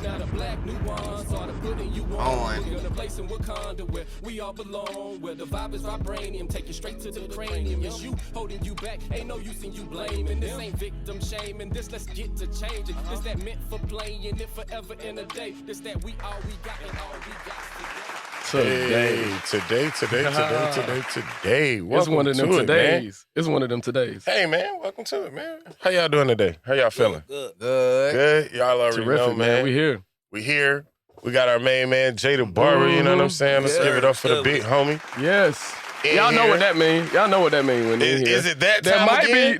back on. Where we all belong, where the vibe is vibranium, take you straight to the cranium. Yes, you holding you back, ain't no use in you blaming. This ain't victim shaming, this let's get to changing. This that meant for playing it forever in a day. This that we all we got and all we got today. It's one of them todays. It's one of them todays. Hey, man, welcome to it, man. How y'all doing today? How y'all feeling? Good. Y'all already Terrific, know, man. We here. We got our main man, Jay the Barber, you know what I'm saying? Let's give it up for the big homie. Yes. Y'all know what that means. Y'all know what that means when he's here. Is it that time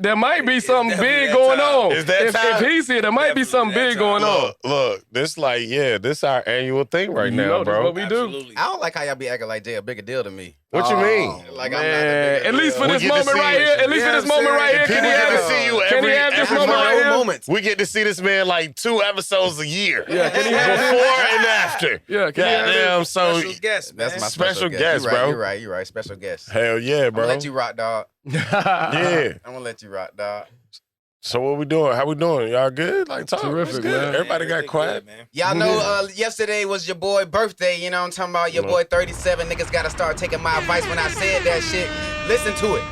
There might be something big going on. Is that time? If he's here, there might be something big going on. Look, this this our annual thing right now, bro. That's what we do. I don't like how y'all be acting like Jay a bigger deal to me. What you mean? Like Man, I'm not the at least for We this get to moment see right you. here. At least for this moment right here. People get to see you Can he have this moment right here? moments. We get to see this man like 2 episodes a year. Yeah, can he have Before and after. Yeah, can he have Goddamn, so Special guest, man. That's my Special guest, you're bro. You're right. Special guest. hell yeah, I'm bro. gonna let you rock, dog. Yeah. I'm gonna let you rock, dog. So what we doing? How we doing? Y'all good? Like talk. Terrific, What's good? man. Everybody got quiet. Good, man. Y'all know yesterday was your boy birthday, you know what I'm talking about? Your boy 37. Niggas gotta start taking my advice when I said that shit. Listen to it.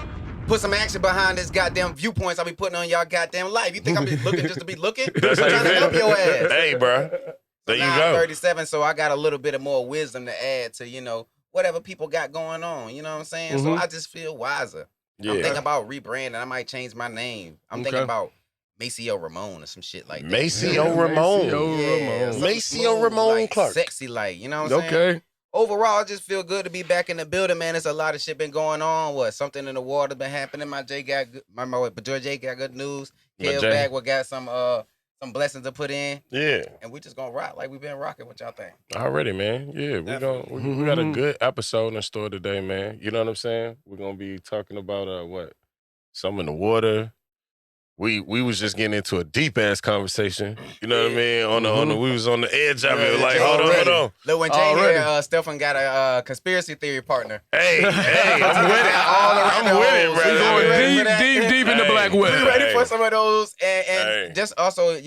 Put some action behind this goddamn viewpoints I be putting on y'all goddamn life. You think I'm just looking just to be looking? I'm how you trying to help feel. your ass. Hey, bro. There you Now I'm go. 37, so I got a little bit of more wisdom to add to, whatever people got going on. You know what I'm saying? So I just feel wiser. I'm thinking about rebranding. I might change my name. I'm thinking about Maceo Ramon or some shit like that. Maceo Ramon. something Maceo smooth, Ramon like, Clark. sexy like, you know what I'm saying? Okay. Overall, I just feel good to be back in the building, man. There's a lot of shit been going on. Something in the water been happening. My Jay got good, but George J got good news. Kale Jay. Bagwell got some blessings to put in. Yeah. And we just gonna rock like we been rocking. What y'all think? Already, man. Yeah, we got a good episode in store today, man. You know what I'm saying? We're gonna be talking about some in the water. We was just getting into a deep ass conversation. You know what I mean? On the we was on the edge of it. Like, hold on. Look, when Jay here, Stefan got a conspiracy theory partner. Hey, I'm with it. I'm with it, bro. We going deep in the black We web. ready for some of those, and just also,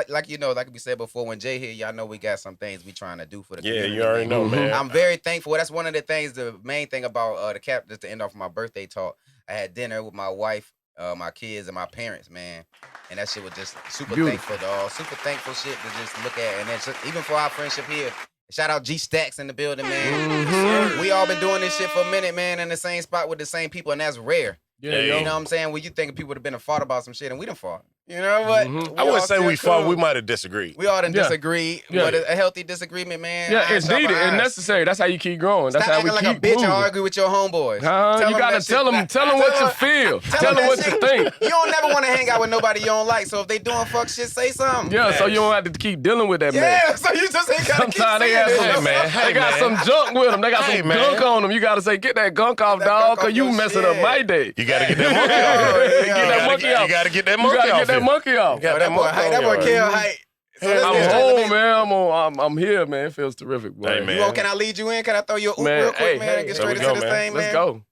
like we said before, when Jay here, y'all know we got some things we trying to do for the community. You already know, man. I'm very thankful. That's one of the things. The main thing about the cap, just to end off my birthday talk, I had dinner with my wife, my kids, and my parents, man, and that shit was just super thankful, dog. Super thankful shit to just look at, and then even for our friendship here. Shout out G Stacks in the building, man. We all been doing this shit for a minute, man, in the same spot with the same people, and that's rare. Yeah, You know what I'm saying? When you think people would have been a fought about some shit, and we done fought. You know what? I wouldn't say we fought. We might have disagreed. We all done disagreed, Yeah. but a healthy disagreement, man. Yeah, it's Eyes needed. sharpen It's eyes. necessary. That's how you keep growing. That's Stop how we acting keep like a bitch moving. and argue with your homeboys. You gotta tell them what you feel. Tell them what you think. You don't never want to hang out with nobody you don't like. So if they doing fuck shit, say something. Yeah, so you don't have to keep dealing with that man. Yeah, so you just ain't gotta keep Sometimes they saying have this. some, they got some junk with them. They got some gunk on them. You gotta say, get that gunk off, that dog, gunk because off you your messing up shit. my day. You gotta get that monkey off. Get that monkey off. You gotta get that You monkey gotta off. get that monkey off. Got That boy height, that boy kill height. So let's I'm get home, straight. man. I'm here, man. It feels terrific, boy. Hey, man. You want, can I lead you in? Can I throw you a oop Man, real quick, hey, man? hey, And get there straight we into go, this man. thing, man. Let's go.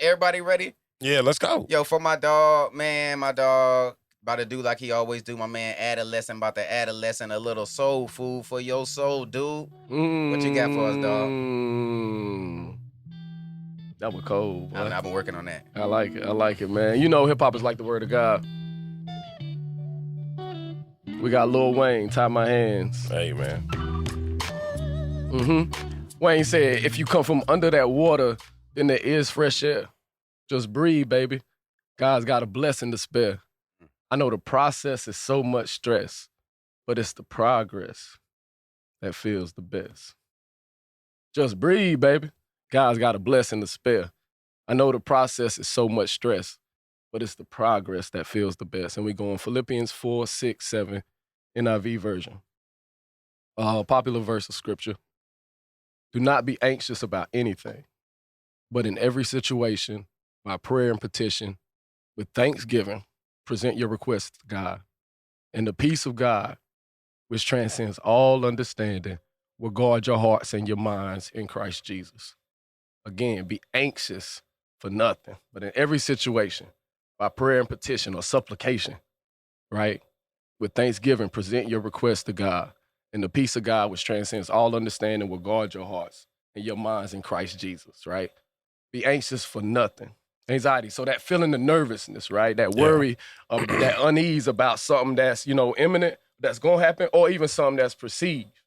Everybody ready? Yeah, let's go. Yo, for my dog, man, my dog about to do like he always do. My man, adolescent, about to adolescent, a little soul food for your soul, dude. What you got for us, dog? That was cold, boy. I've been working on that. I like it, man. You know hip hop is like the word of God. We got Lil Wayne, Tie My Hands. Hey, man. Wayne said, if you come from under that water, then there is fresh air. Just breathe, baby. God's got a blessing to spare. I know the process is so much stress, but it's the progress that feels the best. Just breathe, baby. God's got a blessing to spare. I know the process is so much stress, but it's the progress that feels the best. And we go in Philippians 4:6-7, NIV version. Popular verse of scripture. Do not be anxious about anything, but in every situation, by prayer and petition, with thanksgiving, present your requests to God. And the peace of God, which transcends all understanding, will guard your hearts and your minds in Christ Jesus. Again, be anxious for nothing, but in every situation, by prayer and petition or supplication, right? With thanksgiving, present your request to God. And the peace of God, which transcends all understanding, will guard your hearts and your minds in Christ Jesus, right? Be anxious for nothing. Anxiety. So that feeling of nervousness, right? That worry, that unease about something that's, imminent, that's going to happen, or even something that's perceived,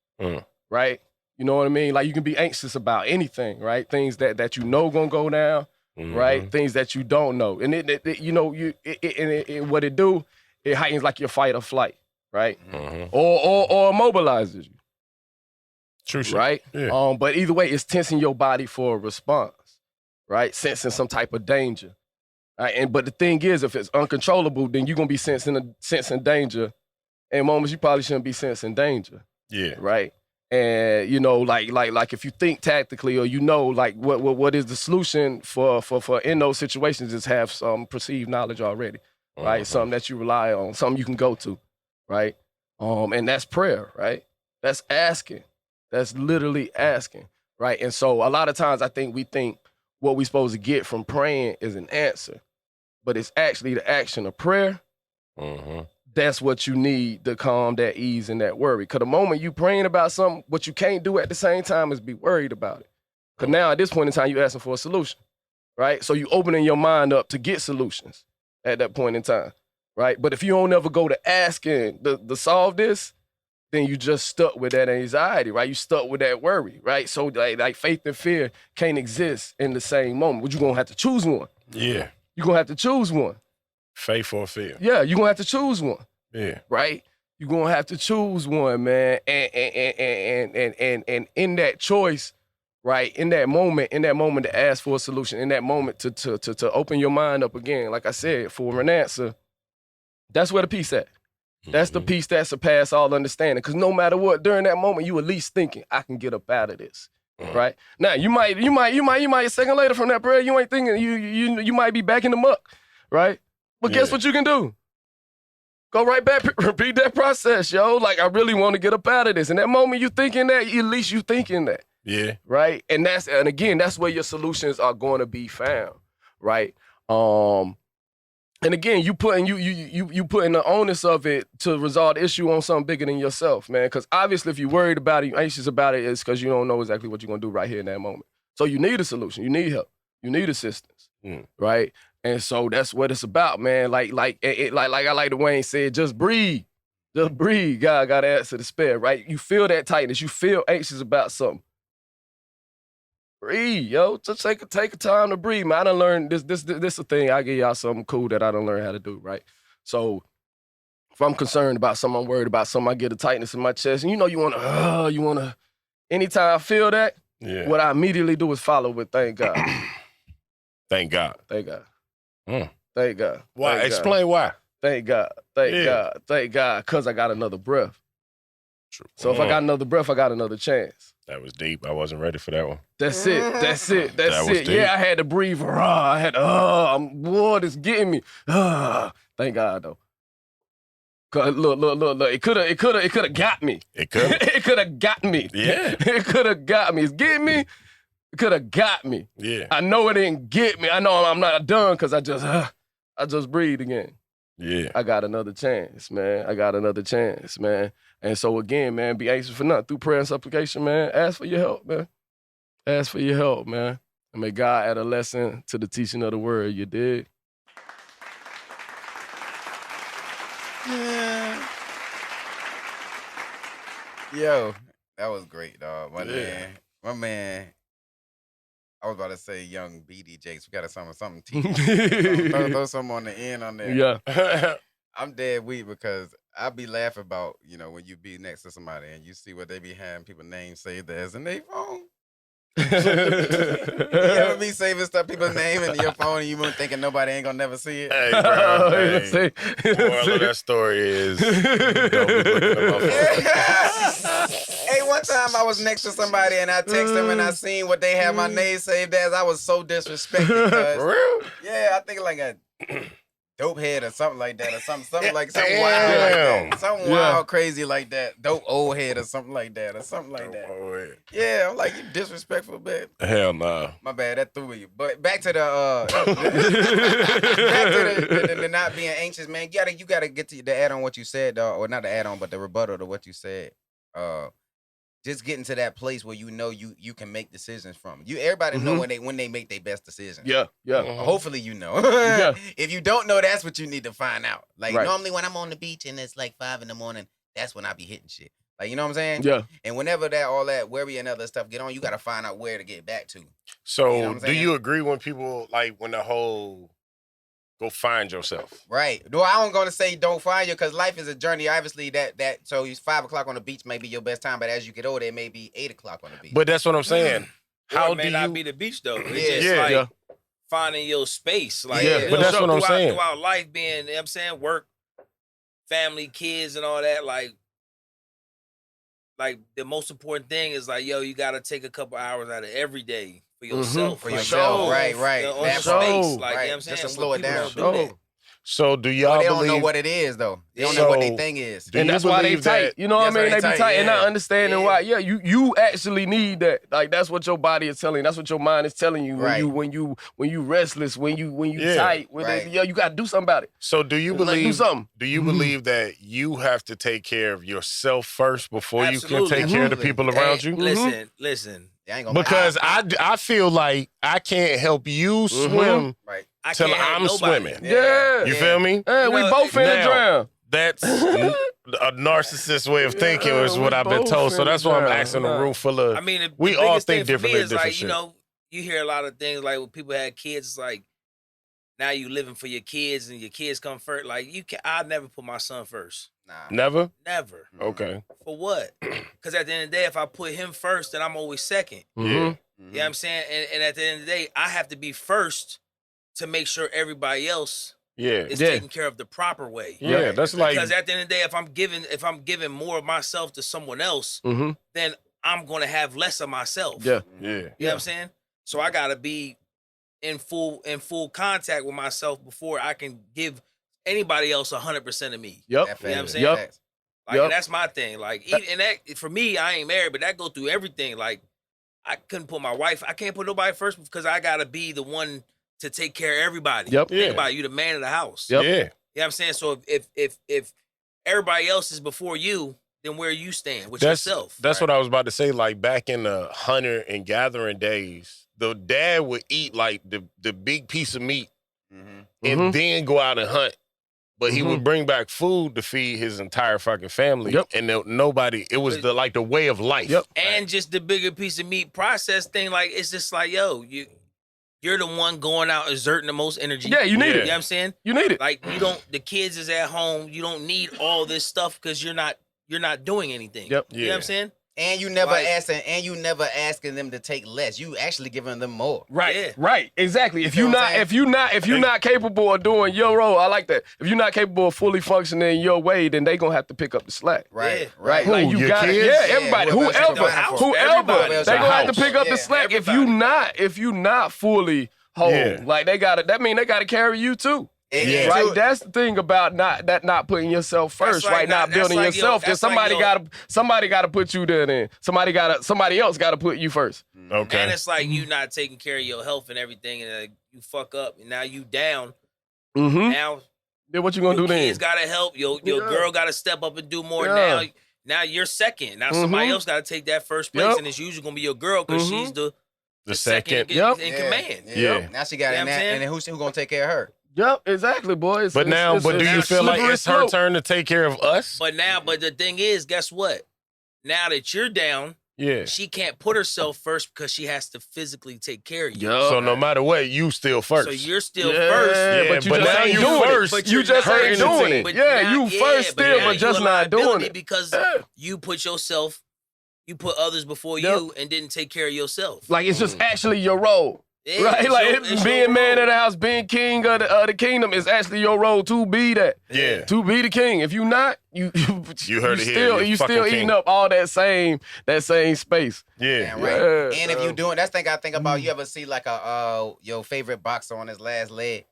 right? You know what I mean? Like you can be anxious about anything, right? Things that going to go down, right? Things that you don't know. And what it do, it heightens like your fight or flight, right? Or immobilizes you. True shit. Right? Yeah. But either way, it's tensing your body for a response, right? Sensing some type of danger. Right? But the thing is, if it's uncontrollable, then you're gonna be sensing danger. In moments you probably shouldn't be sensing danger. Yeah. Right? And like if you think tactically, or what is the solution for in those situations, is have some perceived knowledge already. Right? Something that you rely on, something you can go to, right? And that's prayer, right? That's asking. That's literally asking, right? And so a lot of times I think we think what we're supposed to get from praying is an answer, but it's actually the action of prayer. That's what you need to calm that ease and that worry. Because the moment you praying about something, what you can't do at the same time is be worried about it. Because now at this point in time, you're asking for a solution, right? So you opening your mind up to get solutions at that point in time, right? But if you don't ever go to asking to solve this, then you just stuck with that anxiety, right? You stuck with that worry, right? So like faith and fear can't exist in the same moment. But you're going to have to choose one. Yeah. You're going to have to choose one. Faith or fear. Yeah, you're going to have to choose one. Yeah. Right? You're going to have to choose one, man. And in that choice, right, in that moment to ask for a solution, in that moment to open your mind up again, like I said, for an answer, that's where the peace at. That's the peace that surpasses all understanding. Because no matter what, during that moment, you at least thinking, I can get up out of this. Right? Now, you might a second later from that prayer, you ain't thinking, you might be back in the muck, right? But guess what you can do? Go right back, repeat that process, yo. Like, I really want to get up out of this. And that moment you thinking that, at least you thinking that. Yeah. Right? And again, that's where your solutions are going to be found. Right? And again, you putting the onus of it to resolve the issue on something bigger than yourself, man. Because obviously, if you're worried about it, you're anxious about it, it's because you don't know exactly what you're gonna do right here in that moment. So you need a solution, you need help, you need assistance, right? And so that's what it's about, man. Like I like the Wayne said, just breathe, God got to answer the spare, right? You feel that tightness, you feel anxious about something. Breathe, yo. Just take a time to breathe, man. I done learned this a thing. I give y'all something cool that I done learn how to do, right? So if I'm concerned about something, I'm worried about something, I get a tightness in my chest, and you wanna. Anytime I feel that, what I immediately do is follow with thank God. Thank God. Thank God. Thank God. Why? Thank Explain God. why. Thank God. Thank God. Thank God. Because I got another breath. True. So if I got another breath, I got another chance. That was deep. I wasn't ready for that one. That's it. That's it. That's That was it. deep. Yeah, I had to breathe. I had what is getting me? Thank God though. Cause look. It could have got me. It could. It could have got me. Yeah. It could have got me. It's getting me. It could have got me. Yeah. I know it didn't get me. I know I'm not done because I just breathed again. Yeah. I got another chance, man. And so again, man, be anxious for nothing. Through prayer and supplication, man, ask for your help, man. Ask for your help, man. And may God add a lesson to the teaching of the word. You dig? Yeah. Yo, that was great, dog. My man. I was about to say young BD Jakes. We got something throw something on the end on there. Yeah. I'm dead weak because I be laughing about, when you be next to somebody and you see what they be having people names saved as in their phone. You ever be saving stuff, people's name in your phone and you been thinking nobody ain't gonna never see it? Hey, bro. Hey. Moral of that story is don't be looking at my phone. Hey, one time I was next to somebody and I texted them and I seen what they had my name saved as. I was so disrespected. For real? Yeah, I think like a dope head or something like that, or something wild like Damn. that, something wild, crazy like that, dope old head or something like that, Oh, yeah. Yeah, I'm like, you disrespectful, babe. Hell no. My bad, that threw you. But back to the the not being anxious, man. You gotta get to add on what you said, dog, or not the add on, but the rebuttal to what you said. just getting to that place where you know you can make decisions from. Everybody know when they make their best decisions. Yeah. Hopefully you know. If you don't know, that's what you need to find out. Like normally when I'm on the beach and it's like 5 a.m, that's when I be hitting shit. Like, you know what I'm saying? Yeah. And whenever all that worry and other stuff get on, you got to find out where to get back to. So You know what I'm do saying? you agree when people, like, when the whole go find yourself? Right. No, I don't gonna say don't find you, because life is a journey. Obviously, so it's 5 o'clock on the beach may be your best time, but as you get older, it may be 8 o'clock on the beach. But that's what I'm saying. How it may not be the beach though. It's just like finding your space. Like, but that's what I'm saying. Throughout life being, you know what I'm saying, work, family, kids, and all that, like the most important thing is like, yo, you gotta take a couple hours out of every day for yourself. For yourself. Right. You know, on That space. part. Like, Right. you know what I'm saying? Just to slow it People down. don't do that. So do y'all They believe? don't know what it is though. They don't know what their thing is. Do And you that's why they believe tight. that- You know what I That's why mean? They they be tight, tight and not yeah. understanding Yeah. why. Yeah, you actually need that. Like that's what your body is telling you. That's what your mind is telling you Right. when you restless, when you Yeah. tight. Right. You gotta do something about it. So do you Like, do believe? something. Do you believe that you have to take care of yourself first before you can Absolutely. take care of the people around you? Listen. They ain't gonna Because I feel like I can't help you swim right. I till can't help I'm nobody. swimming. Yeah. You feel me? Yeah, we know, both finna now- drown. That's a narcissist way of thinking is what we I've been both told. So finna that's why I'm drown. asking a room full of. I mean, the we all biggest think thing for me differently. is like, you know, you hear a lot of things like when people had kids, it's like now you living for your kids and your kids come first. Like I never put my son first. Nah. Never. Never. Okay. For what? Because at the end of the day, if I put him first, then I'm always second. Yeah. You know what I'm saying? And at the end of the day, I have to be first to make sure everybody else Yeah. is taken care of the proper way. Yeah. That's like. Because at the end of the day, if I'm giving more of myself to someone else, Mm-hmm. then I'm gonna have less of myself. Yeah. Yeah. You know what I'm saying? So I gotta be in full contact with myself before I can give anybody else 100% of me. Yep. You know what I'm saying? Yep. Like, and that's my thing. Like, even, and that for me, I ain't married, but that go through everything. Like, I couldn't put my wife. I can't put nobody first because I gotta be the one to take care of everybody. Yep. Yeah. Think about it, you, the man of the house. Yep. Yeah. You know what I'm saying? So if everybody else is before you, then where you stand with yourself. That's what I was about to say. Like back in the hunter and gathering days, the dad would eat like the big piece of meat and then go out and hunt. But he would bring back food to feed his entire fucking family. Yep. And nobody, it was the way of life. Yep. And just the bigger piece of meat process thing, like it's just like, yo, you're the one going out exerting the most energy. Yeah, you need You it. know what I'm saying? You need it. Like the kids is at home. You don't need all this stuff because you're not doing anything. Yep. You know what I'm saying? And you never Like- asking them to take less. You actually giving them more. Right, Yeah. right, exactly. If You you know what not, I'm if you're not capable of doing your role, I like that. If you're not capable of fully functioning your way, then they gonna have to pick up the slack. Right. Yeah. Right. Who, Like you your got it. kids? Yeah, everybody, whoever else you whoever, got the house. whoever, Everybody. they gonna have to pick up Yeah, the slack. everybody. If you not fully whole, Yeah. like that mean they gotta carry you too. And Right, too- that's the thing about not putting yourself first, like right? Not that's building like yourself. that's Because like somebody gotta put you there. Then somebody else gotta put you first. Okay. And it's like you not taking care of your health and everything, and you fuck up, and now you down. Mm-hmm. Now Then what you gonna your do then? kids gotta help. Your Yeah. girl gotta step up and do more. Yeah. Now you're second. Now somebody else gotta take that first place, Yep. and it's usually gonna be your girl because she's the second. Yep. in Yeah. command. Yeah. Now she got You it, know what I'm saying? and then who's gonna take care of her? Yep, exactly, boy. But do you feel like slippery it's her slope. turn to take care of us? But the thing is, guess what? Now that you're down, Yeah. she can't put herself first because she has to physically take care of you. Yup. So no matter what, you still first. So you're still Yeah, first. Yeah, but you but just now ain't you doing first. it. But You you're just not ain't hurting doing the it. But Yeah, now- you first still, now but you just a not doing liability it. because you put yourself, you put others before Yep. you and didn't take care of yourself. Like it's just actually your role. Yeah, Right, it's like your- it's being your man role. of the house, being king of the kingdom is actually your role to be that. Yeah. To be the king. If you not, you heard it here, still you're you fucking still king. eating up all that same space. Yeah. Damn right. Yeah. And if you doing, that's the thing I think about. You ever see like your favorite boxer on his last leg,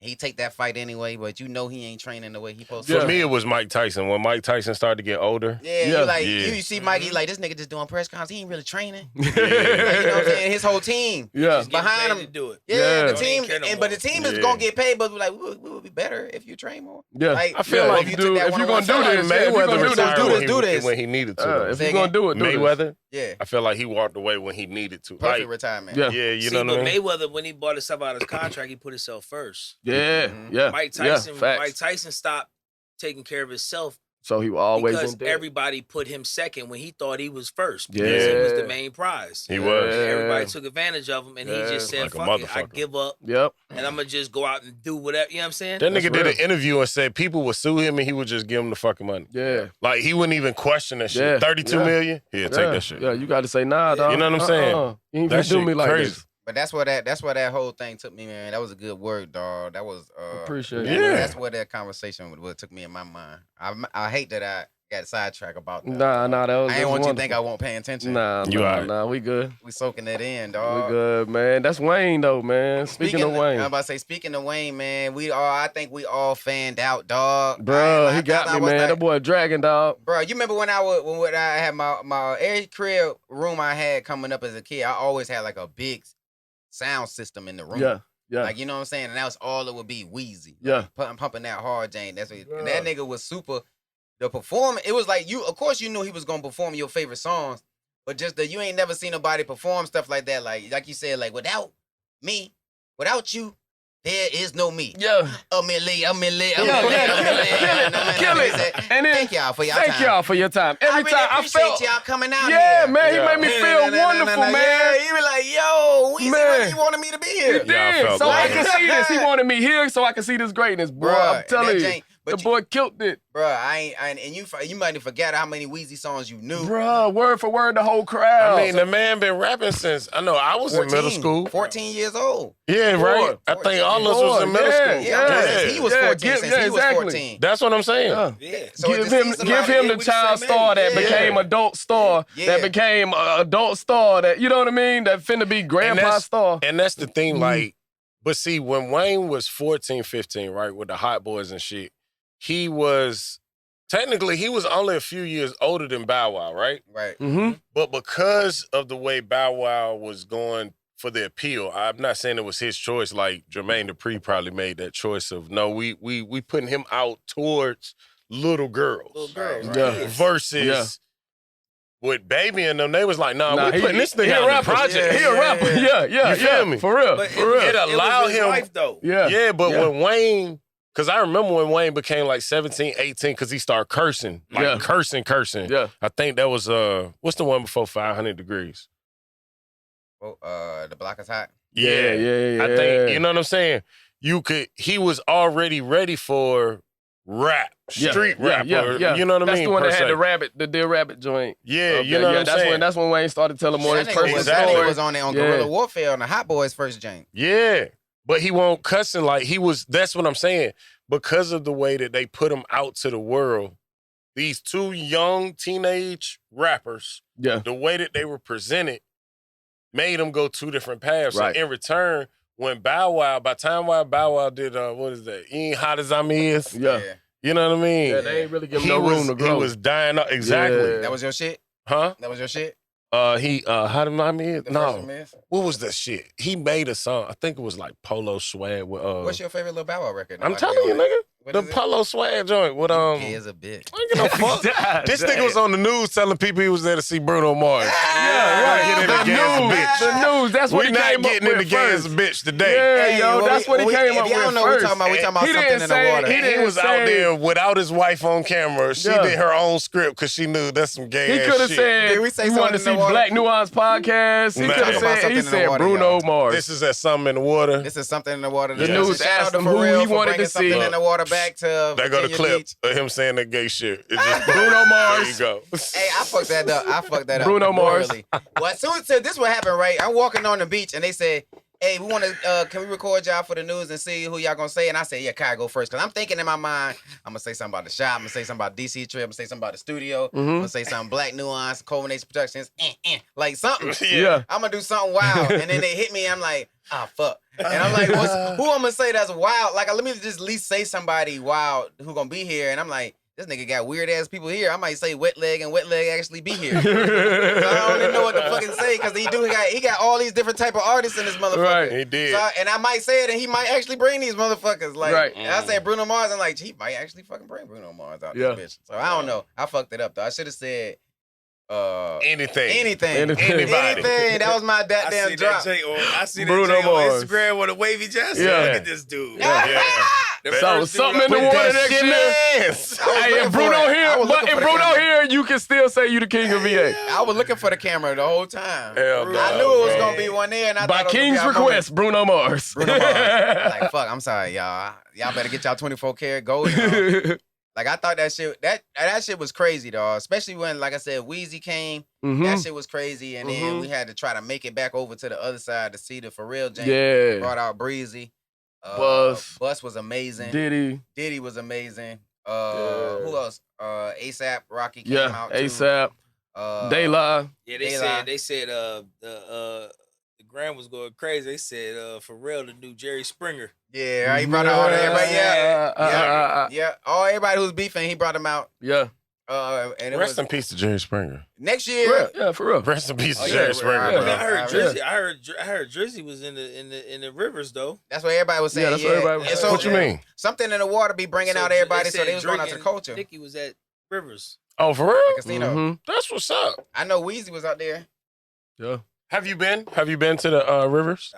He take that fight anyway, but you know he ain't training the way he supposed For to. me, it was Mike Tyson. When Mike Tyson started to get older. Yeah, Yeah. you like Yeah. you see Mikey like this nigga just doing press conferences. He ain't really training. Yeah. Like, you know what I'm saying? His whole team. Yeah. Just getting behind paid him. to do it. Yeah, Yeah. the Don't team, even care no but the more. team is Yeah. gonna get paid. But we're like, we would be better if you train more. Yeah. Like, I feel yeah, like if you took do- that if you one-on-one gonna do fight, this, yeah, if you Mayweather gonna do this, retired do when this, he- do this. when he needed to. If though. you're Say gonna again? do it, do this. Mayweather, yeah, I feel like he walked away when he needed to. perfect Like, retirement. Yeah. yeah, you See, know what I but mean? Mayweather, when he bought himself out of his contract, he put himself first. Yeah, Mhm. yeah. Mike yeah, Tyson, facts. Mike Tyson stopped taking care of himself So he was always because in debt. everybody put him second when he thought he was first. Yeah. Because he was the main prize. He was. Yeah. Everybody took advantage of him, and Yeah. he just said, Like a "Fuck it, I motherfucker. give up, Yep. and I'm gonna just go out and do whatever." You know what I'm saying? That That's nigga did real. an interview and said people would sue him and he would just give him the fucking money. Yeah. Like he wouldn't even question that shit. Yeah. 32 Yeah. million? Yeah, take Yeah. that shit. Yeah, you got to say nah, dog. You know what I'm saying? You ain't That finna do shit me like crazy. this. But that's where that whole thing took me, man. That was a good word, dog. That was Appreciate it. yeah. Yeah. That's where that conversation what took me in my mind. I hate that I got sidetracked about that. Nah, that was. I that ain't was want you to think I wonderful. won't pay attention. Nah, You alright. nah, we good. We soaking that in, We dog. good, man. That's Wayne though, man. Speaking of Wayne, I'm about to say, speaking of Wayne, man, I think we all fanned out, dog. bro, he I got thought I me, was man. like- that boy dragging, dog. Bro, you remember when I had my every crib room I had coming up as a kid, I always had like a big sound system in the room. Yeah, yeah, Like, you know what I'm saying? And that was all it would be, Wheezy. yeah. Pumping that hard, Jane. That's what, and Yeah. that nigga was super. The performance, it was like of course you knew he was gonna perform your favorite songs, but just you ain't never seen nobody perform stuff like that. Like you said, like without me, without you, there is no me. Yeah. A million. Kill it. And then, Thank y'all for y'all thank time. y'all for your time. Every really time I appreciate felt, y'all coming out yeah, here. man, Yeah. he made me feel wonderful, man. Yeah, he was like, yo, Weezy Man. really wanted me to be He here. did, Yeah, I felt so I good. can see this. He wanted me here, so I can see this greatness, bro. I'm telling you, the boy killed it, Bro, and you might have forgot how many Weezy songs you knew. bro. Word for word, the whole crowd. I mean, the man been rapping since I was in middle school. 14 years old. Yeah, right. I think all of us was in middle school. Since he was 14. Since he was exactly. 14. That's what I'm saying. Yeah. Yeah. So give to see him somebody- the we child the same star age. that Yeah. became adult star, Yeah. that became adult star, that, you know what I mean, that finna be grandpa that's- star. And that's the thing, Mhm. like, but see, when Wayne was 14, 15, right, with the Hot Boys and shit, he was only a few years older than Bow Wow, right? Right. Mm-hmm. But because of the way Bow Wow was going for the appeal, I'm not saying it was his choice. Like Jermaine Dupri probably made that choice of no, we putting him out towards little girls, Little girls. Right. Yeah. kids. versus Yeah. with Baby and them. They was like, nah, Nah, we putting this nigga a out in the rapper. project. He a rapper. Yeah, You feel me? For real. But For real. it allowed was his him- life, though. Yeah. Yeah, but Yeah. when Wayne, because I remember when Wayne became like 17, 18, because he started cursing, like Yeah. cursing. Yeah. I think that was what's the one before 500 Degrees? Well, the block is hot. Yeah. I think you know what I'm saying. He was already ready for rap, street rap. Yeah. You know what I That's mean? the one per that had se. the Dear Rabbit joint. Yeah, up you there. know what I'm that's saying. That's when Wayne started telling more of That his nigga personal was, that nigga story. was on Yeah. Guerrilla Warfare on the Hot Boys first jank. Yeah, but he won't cussing like he was. That's what I'm saying. Because of the way that they put him out to the world, these two young teenage rappers, Yeah. the way that they were presented, made them go two different paths. Right. So in return, when Bow Wow, by the time Bow Wow did what is that? You ain't hot as I'm is. Yeah. You know what I mean? Yeah, they ain't really give him He no was, room to grow. He was dying up. Exactly. Yeah. That was your shit? Huh? That was your shit? He how did I mean? The first No. one, man? What was that shit? He made a song. I think it was like Polo Swag with What's your favorite Lil Bow Wow record? I'm telling you, nigga. What The is it? Polo Swag joint with Yeah, it's a bitch. I don't give no fuck. This nigga was on the news telling people he was there to see Bruno Mars. Yeah, right. Get in the game, bitch. The news. That's what We he not came getting up in the with game as first. a bitch today. Yeah, Hey, yo, that's what he came up if y'all with know first. we talking about He something didn't in say- the water. he He didn't was out say- there without his wife on camera. She Yeah. did her own script because she knew that's some gay He ass could have shit. said, Did we say you wanted to something in see the Black Newaunce Podcast. He Nah. could have Talk about said, something he in the said water, Bruno y'all. Mars. This is at something in the water. This is something in the water. The Shout news out asked to him who Pharrell he for wanted bringing to something see. in the water back to They go to Virginia clip Beach. of him saying that gay shit. It's just Bruno Mars. There you go. Hey, I fucked that up. Bruno Mars. royally. Well, as soon as this what happened, right? I'm walking on the beach and they said, hey, we want to, can we record y'all for the news and see who y'all gonna say? And I said, yeah, Kai, go first. Because I'm thinking in my mind, I'm going to say something about the shop. I'm going to say something about DC Trip. I'm going to say something about the studio. I'm going to say something Black Newaunce, Culmination Productions, like something. Yeah. I'm going to do something wild. And then they hit me. I'm like, ah, fuck. And I'm like, who I'm gonna say that's wild? Like, let me just at least say somebody wild who gonna be here. And I'm like, this nigga got weird ass people here. I might say Wet Leg and Wet Leg actually be here. So I don't even know what to fucking say because he got all these different type of artists in this motherfucker. Right. He did. So, and I might say it and he might actually bring these motherfuckers. Like, Right. and I say Bruno Mars, I'm like, he might actually fucking bring Bruno Mars out this bitch. So I don't know. I fucked it up though. I should have said anything. That was my goddamn drop. I see that Bruno Jay on Mars. Instagram with a wavy jacket. Yeah. Look at this dude. Yeah. The So first dude something in the I- water next year. Yes. Hey, if Bruno here, but if Bruno here, you can still say you the king of VA. I was looking for the camera the whole time. Hell no, I knew it was man. gonna be one there, and I By thought it was gonna King's be our moment. request, Bruno Mars. Bruno Mars. Like, fuck, I'm sorry, y'all. Y'all better get y'all 24 karat gold. Like, I thought that shit was crazy, dog. Especially when, like I said, Weezy came. That shit was crazy, and then we had to try to make it back over to the other side to see the For Real James. Yeah. Brought out Breezy. Bus was amazing. Diddy. was amazing. Who else? ASAP Rocky came Yeah, out too. ASAP. De La. Yeah, Daylight. they said the gram was going crazy. They said for real the new Jerry Springer. Yeah, he brought out all everybody. Yeah. All everybody who's beefing, he brought them out. Yeah. And it Rest was in peace to Jerry Springer. next year. Yeah, for real. Rest in peace to Oh, yeah, Jerry right, Springer, right, bro. I heard right. Drizzy. I heard Drizzy was in the rivers though. That's what everybody was saying. Yeah, that's what everybody was And saying. What you mean? Something in the water be bringing out everybody, so they was going out to the culture. Nicki was at Rivers. Oh, for real? Casino. Mhm. That's what's up. I know Weezy was out there. Yeah. Have you been to the rivers?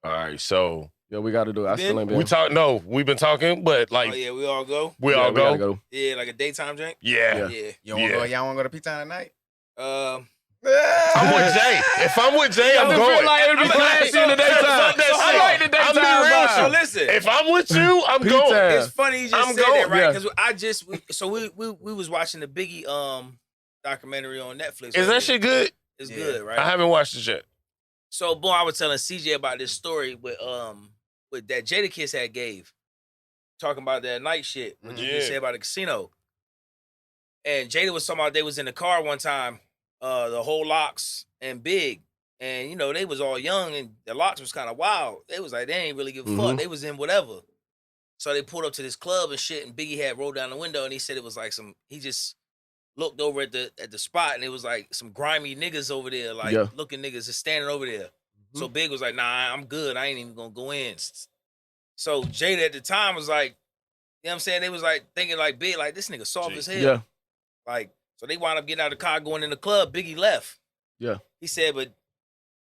All right, so Yeah, we got to do it. I still ain't been. we've been talking, but like Oh yeah, we all go. we Yeah, all we gotta go. go. Yeah, like a daytime drink. Yeah. Yeah. You wanna Yeah. go? Y'all want to go to P-Town tonight? I'm with Jay. If I'm with Jay, I'm I going. feel like it'd be classy in the daytime. I like the I'm daytime being real vibe. So listen, If I'm with you, I'm P-Town. going. it's funny you just I'm said going, that, right? yeah. Because we was watching the Biggie documentary on Netflix. Is that shit good? It's Yeah. good, right? I haven't watched it yet. So, boy, I was telling CJ about this story with that Jadakiss had gave, talking about that night shit. What you Yeah. said about the casino. And Jada was talking about they was in the car one time, the whole Locks and Big, and you know they was all young and the Locks was kind of wild. They was like they ain't really give a fuck. They was in whatever. So they pulled up to this club and shit, and Biggie had rolled down the window and he said it was like he just looked over at the spot and it was like some grimy niggas over there, like Yeah. looking niggas just standing over there. So Big was like, nah, I'm good. I ain't even gonna go in. So Jada at the time was like, you know what I'm saying? They was like thinking like Big, like this nigga soft as hell. Yeah. Like, so they wound up getting out of the car, going in the club. Biggie left. Yeah. He said, but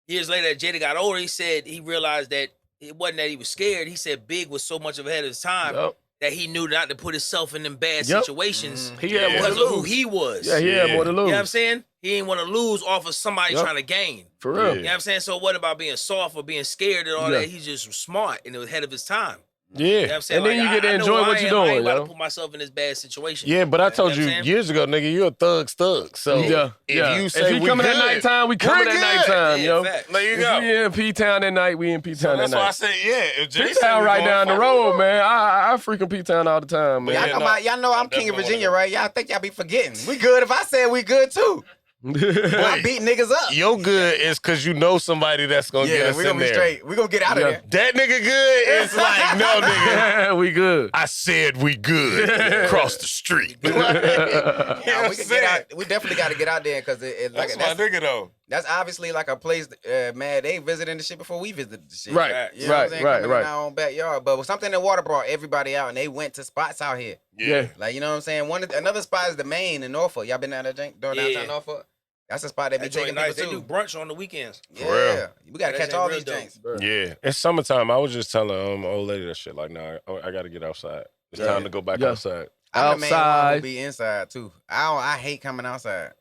years later, that Jada got older, he said he realized that it wasn't that he was scared. He said Big was so much ahead of his time Yep. that he knew not to put himself in them bad Yep. situations He had more because to of who lose. he was. Yeah, he had more to You know lose. what I'm saying? He didn't want to lose off of somebody Yep. trying to gain. For real. Yeah. You know what I'm saying? So what about being soft or being scared and all Yeah. that? He's just smart and ahead of his time. Yeah. You know what I'm saying? And then you get to I know enjoy who what I you're am. I doing, ain't about yo. to put myself in this bad situation. Yeah, but I told You know you what I'm saying? years ago, nigga, you a thug's thug. So Yeah. if yeah. you say he we coming good, at nighttime, we coming we're at good. nighttime, Yeah, yo. fact. there you If go. we in P-Town at night, we in So P-Town at that's why I night. said, yeah. If Jay said P-Town we right going, down the fuck road, it. man. I freaking P-Town all the time, man. Yeah, Y'all know, no. y'all know I'm king of definitely Virginia, wanna go. right? Y'all think y'all be forgetting. We good. If I said we good too, I beat niggas up. Your good is because you know somebody that's going to get Yeah, us we in gonna be there. straight. We gonna get out of Yeah. there. That nigga good is like, no, nigga. we good. I said we good. Across the street. You know what Nah, I'm we can saying? get out. We definitely got to get out there because That's my nigga, though. that's obviously like a place. Man, they visiting the shit before we visited the shit. Right, You know what I'm saying? right, Coming right. in our own backyard, but something in the water brought everybody out, and they went to spots out here. Yeah. Like, you know what I'm saying? Another spot is the Main in Norfolk. Y'all been down there, down Yeah. downtown Norfolk? That's a spot that be That joint taking nice. people They do to. brunch on the weekends. Yeah, real. we gotta That catch shit all real these dope. drinks. Yeah. It's summertime. I was just telling old lady that shit. Like, nah, I got to get outside. It's Yeah. time to go back Yeah. outside. I'm the main one who Outside. be inside too. I hate coming outside.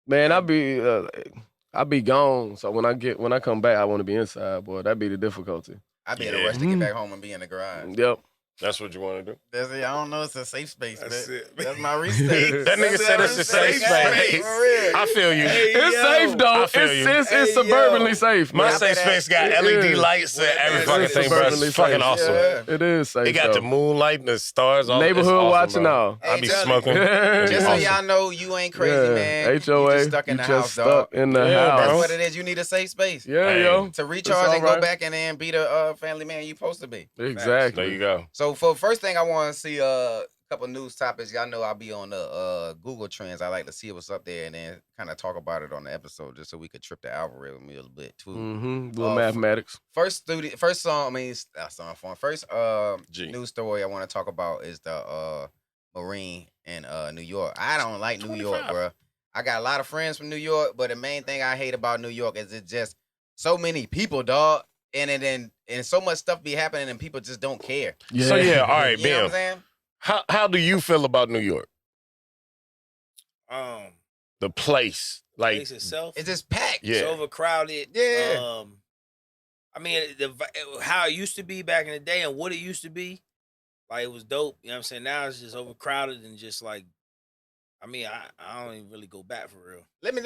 Man, I be gone. So when I come back, I want to be inside, boy. That be the difficulty. I be in a rush to get back home and be in the garage. Yep. That's what you want to do? That's it. I don't know. It's a safe space. That's man. it. That's my research. That nigga said it's a safe space. I feel you. It's safe though. I feel you. It's Hey, suburbanly yo. safe. My man. safe space got It LED is. lights and every It fucking is thing, bro. suburbanly It's fucking safe. awesome. Yeah. It is safe. It got though. the moonlight and the stars. All Neighborhood it's awesome, watching bro. all. I be Hey, smoking. Just so Awesome. y'all know, you ain't crazy, Yeah. man. HOA. You just stuck in the just house, stuck dog. in the Yeah, house. That's bro. what it is. You need a safe space. Yeah, Hey. yo. To recharge all and go right. back and then be the family man you supposed to be. Exactly. There you go. So for first thing, I want to see a couple news topics. Y'all know I'll be on the Google Trends. I like to see what's up there and then kind of talk about it on the episode just so we could trip the algorithm a little bit too. Little mathematics. First song. I mean, song form. First G. news story I want to talk about is the Marine in New York. I don't like New York, 25. bro. I got a lot of friends from New York, but the main thing I hate about New York is it's just so many people, dog. And so much stuff be happening and people just don't care. Yeah. So yeah, all right, You know what I'm Bam. saying? How do you feel about New York? Um, The place, like, place itself. It's just packed. Yeah. It's overcrowded. Yeah. I mean, how it used to be back in the day and what it used to be, like it was dope. You know what I'm saying? Now it's just overcrowded and just like, I mean, I don't even really go back for real. Let me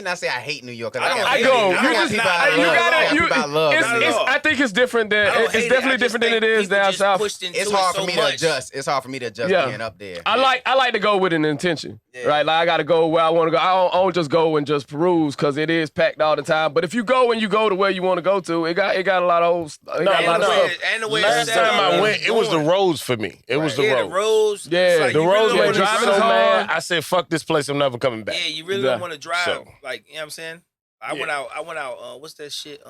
not say I hate New York. 'Cause I don't got hate people- it. go. I You don't just hate people it. I you love. got I it. got people I love. Not at all. I think it's different I than don't it's hate it. I definitely just different than think it is people down just south. pushed into It's it hard so for me much. to adjust. It's hard for me to adjust Yeah. being up there. I like to go with an intention, Yeah. right? Like I got to go where I want to go. I don't just go and just peruse because it is packed all the time. But if you go and you go to where you want to go to, it got a lot of old, it got a lot And of the stuff. way, and the way last it's set time up, I went, it was the going. roads for me. It was the Yeah, roads. the roads. Yeah. It's like The you really roads don't made wanna me driving so drive. hard. mad. I said, "Fuck this place. I'm never coming back." Yeah, you really Yeah. don't want to drive. So- Like, you know what I'm saying? I Yeah. went out. What's that shit?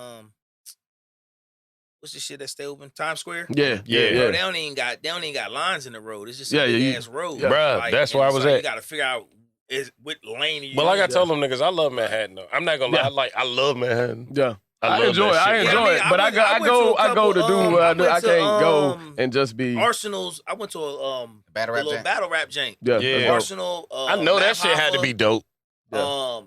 What's the shit that stay open? Times Square. Yeah, Yeah. Bro, yeah. they don't even got lines in the road. It's just a Yeah, big you- ass road. yeah. Bruh, that's and where I it's was like at. You got to figure out what lane you. But like I use. told them niggas, I love Manhattan. Though I'm not gonna lie. I love Manhattan. Yeah. I love enjoy it. that I shit. enjoy Yeah, I mean, it. But I I go to do what I do. I went to, can't go and just be. Arsenal's. I went to a Battle the rap little jam. battle rap jank. Yeah. Yeah. that's dope. Arsenal. I know that Matt shit had to Hoffa, be dope.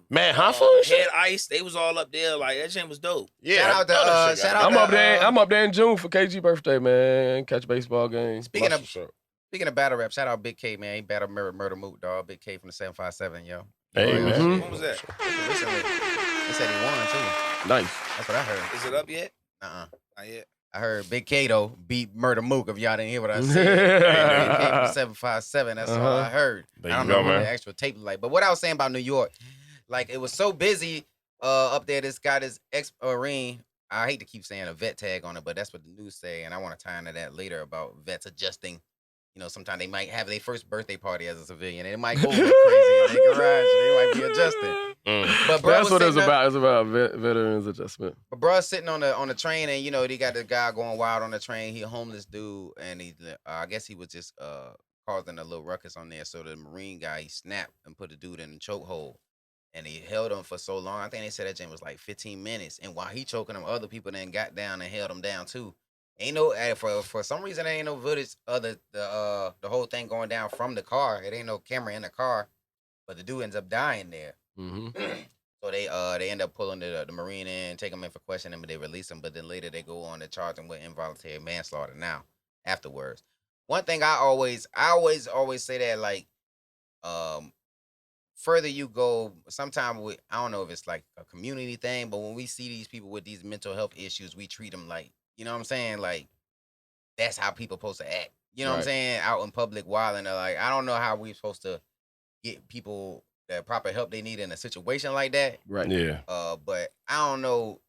Matt Hoffa and shit? Head Ice. They was all up there. Like that jam was dope. Yeah, Shout I out to, know that shit shout got out dope. to- I'm up there in June for KG birthday, man. Catch baseball games. Speaking That's of what's up. Speaking of battle rap, shout out Big K, man. He battled Murder Mook, dog. Big K from the 757, yo. Hey, Yeah, man. Mhm. When was that? Recently, they said he won too. Nice. That's what I heard. Is it up yet? Not yet. I heard Big K though beat Murder Mook. If y'all didn't hear what I said, Big K from the 757. That's all I heard. There I don't you know go, what man. the actual tape was like. But what I was saying about New York, like it was so busy up there. This guy, this ex-Marine. I hate to keep saying a vet tag on it, but that's what the news say, and I want to tie into that later about vets adjusting. You know, sometimes they might have their first birthday party as a civilian, and it might go a bit crazy in their garage. They might be adjusting. But bro, That's what it's sitting up- about. It's about veterans adjustment. But bruh's sitting on the train, and you know they got the guy going wild on the train. He a homeless dude, and he I guess he was just causing a little ruckus on there. So the Marine guy he snapped and put the dude in the chokehold, and he held him for so long. I think they said that jam was like 15 minutes. And while he choking him, other people then got down and held him down too. Ain't no for some reason there ain't no footage of the whole thing going down from the car. It ain't no camera in the car, but the dude ends up dying there. Mm-hmm. So they end up pulling the Marine in, take him in for questioning, but they release him. But then later they go on to charge him with involuntary manslaughter. Now, afterwards, one thing I always say that like, further you go, sometimes I don't know if it's like a community thing, but when we see these people with these mental health issues, we treat them like, you know what I'm saying? Like that's how people supposed to act. You know what I'm Right. saying? Out in public, wild, and like I don't know how we supposed to get people the proper help they need in a situation like that. Right. Yeah. But I don't know.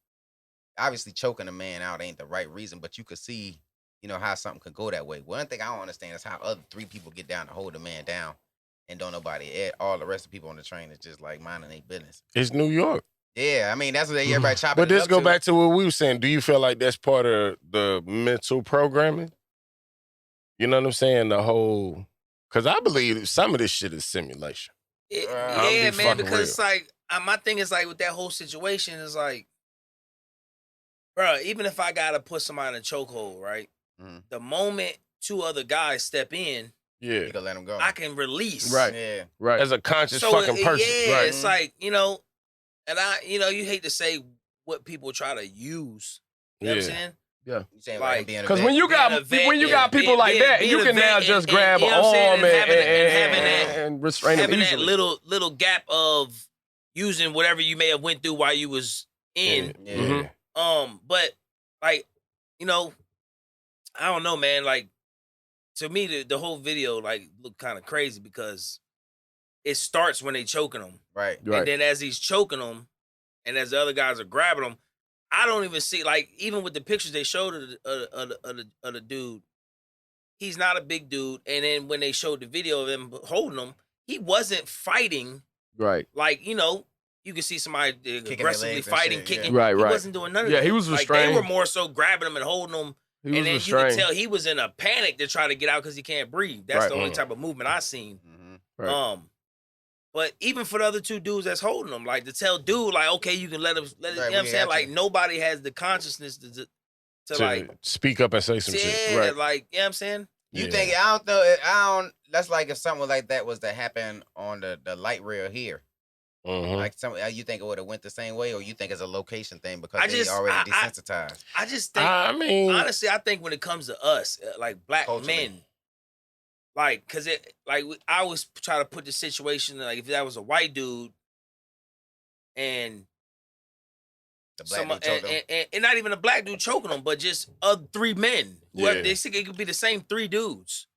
Obviously, choking a man out ain't the right reason, but you could see, you know, how something could go that way. One thing I don't understand is how other three people get down to hold a man down, and don't nobody. All the rest of the people on the train is just like minding their business. It's New York. Yeah, I mean that's what everybody chopping. But it this up go to. back to what we were saying. Do you feel like that's part of the mental programming? You know what I'm saying? The whole, because I believe some of this shit is simulation. I'll Yeah, be man, fucking because it's real. like my thing is like with that whole situation is like, bro, even if I gotta put somebody in a chokehold, right? Mhm. The moment two other guys step in, Yeah. You can let them go. I can release. Right. Yeah. Right. As a conscious So fucking person. yeah, Right. it's like and you hate to say what people try to use. You know what I'm Yeah. saying? Yeah. You saying Like, being a Because vet? when you got people like that, you can now just grab an arm and restrain them having that easily. little gap of using whatever you may have went through while you was in. Yeah. But like, you know, I don't know, man. Like, to me, the whole video like looked kind of crazy because it starts when they choking him, Right. and then as he's choking him, and as the other guys are grabbing him, I don't even see, like, even with the pictures they showed of the dude, he's not a big dude. And then when they showed the video of him holding him, he wasn't fighting. Right. Like, you know, you can see somebody their aggressively legs and fighting, shit, kicking. yeah. Right, He right. wasn't doing none of Yeah, that. he was Like, restrained. they were more so grabbing him and holding him. He And was then restrained. you could tell he was in a panic to try to get out because he can't breathe. That's Right. the only type of movement I seen. Mm-hmm. Right. But even for the other two dudes that's holding him, like to tell dude, like, okay, you can let him, Right, you know what I'm we saying? got Like, you. nobody has the consciousness to like, speak up and say some shit. yeah, Right. like, you know what I'm saying? You Yeah. think I don't know? That's like if something like that was to happen on the light rail here. Mhm. Like you think it would have went the same way, or you think it's a location thing because I they just- already I- desensitized? I just think, I mean, honestly, I think when it comes to us, like black Culturally. men, like, cause I always try to put the situation like if that was a white dude and The black some, dude choked him. and not even a black dude choking them, but just three men. Whoever they think it could be the same three dudes.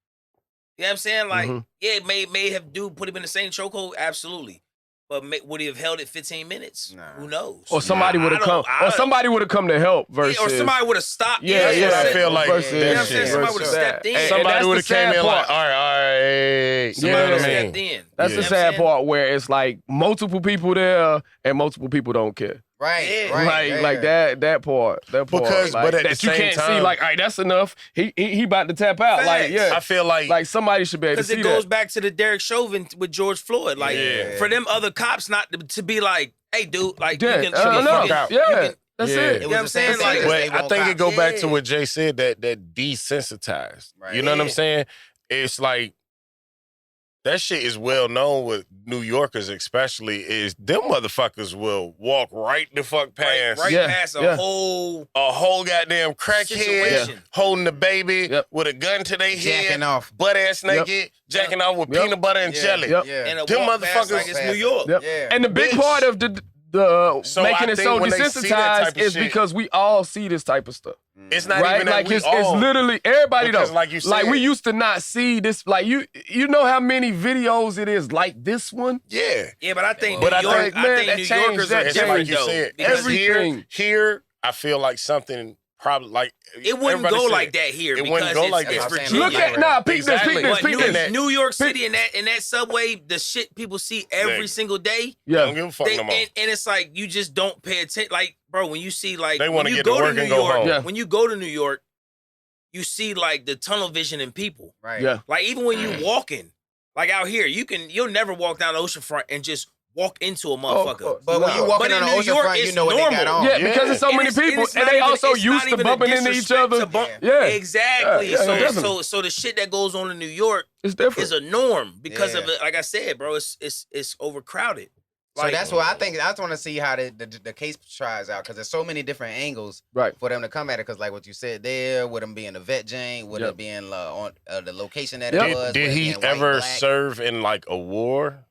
You know what I'm saying? Like, yeah, it may have dude put him in the same chokehold, absolutely. But would he have held it 15 minutes? Nah. Who knows? Or somebody would have come. I- Or somebody would have come to help. Versus. or somebody would have stopped. Yeah, That's what I feel like. Versus, that You know what I'm saying? shit. Somebody would have stepped in. And Somebody that's would the have came sad in like, part. all right. Somebody You know would what have I stepped mean? in. That's Yeah. the You know what I'm sad saying? part where it's like multiple people there and multiple people don't care. Right, Yeah. right, like that part. Because- like, but at the that you same can't see, time- like, all right, that's enough. He about to tap out. Like, Facts. yeah. I feel like Somebody should be able to Because see it goes that. back to the Derek Chauvin with George Floyd. Like, Yeah. for them other cops not to be like, hey, dude, like, Yeah, you can, I know. you can- Yeah, that's Yeah. it. It know was what I'm the saying? same Like, thing as But they I won't think cop. it go back to Yeah. what Jay said, that desensitized. Right. You know what I'm Yeah. saying? It's like that shit is well known with New Yorkers, especially. Is them motherfuckers will walk right the fuck past right Yeah, past a yeah. whole a whole goddamn crackhead situation. holding the baby Yep. with a gun to their Jacking head, off. butt ass naked, jacking off with Yep. peanut butter and Yeah, jelly. Yep. Yeah. and a Them walk past like motherfuckers- it's New York. Yep. Yeah. And the big Bitch. part of the So making I it think so when they see that type desensitized of is shit- because we all see this type of stuff. It's not Right? even that Like we it's all. literally everybody Because though. like you like said- we used to not see this. Like you know how many videos it is like this one. Yeah. Yeah, but I think But New I York, think, I man, think that New changed Yorkers that are It's different like you though. said. Because Everything. Here, I feel like something probably like it wouldn't everybody go said, like that here It because wouldn't go it's, like it's that. That's what I'm Virginia. saying. Look at peep Exactly. this, But peep this. New York City in that subway, the shit people see every Yeah. single day. I don't Yeah, give a fuck They, no more. and it's like you just don't pay attention. Like, bro, when you see like They when wanna you get to go work New and go York, home. Yeah. when you go to New York, you see like the tunnel vision in people. Right. yeah. Like even when you walking, like out here, you'll never walk down the oceanfront and just walk into a motherfucker. But when you walking But on in the New ocean York, front, you it's know what they got normal. on. Yeah, Yeah. because there's so And many it's- people, it's and not they even- also it's not used to even a bumping into each disrespect other. to bump- Yeah, Exactly. Yeah, definitely. So the shit that goes on in New York it's different. is a norm because of Yeah. it. Like I said, bro, it's overcrowded. So Like, that's what I think. I just want to see how the case tries out because there's so many different angles Right. for them to come at it. Because like what you said there, with them being a vet Jane, with Yep. it being on the location that Yep. it was. Did with it he being white, ever black. serve in like a war?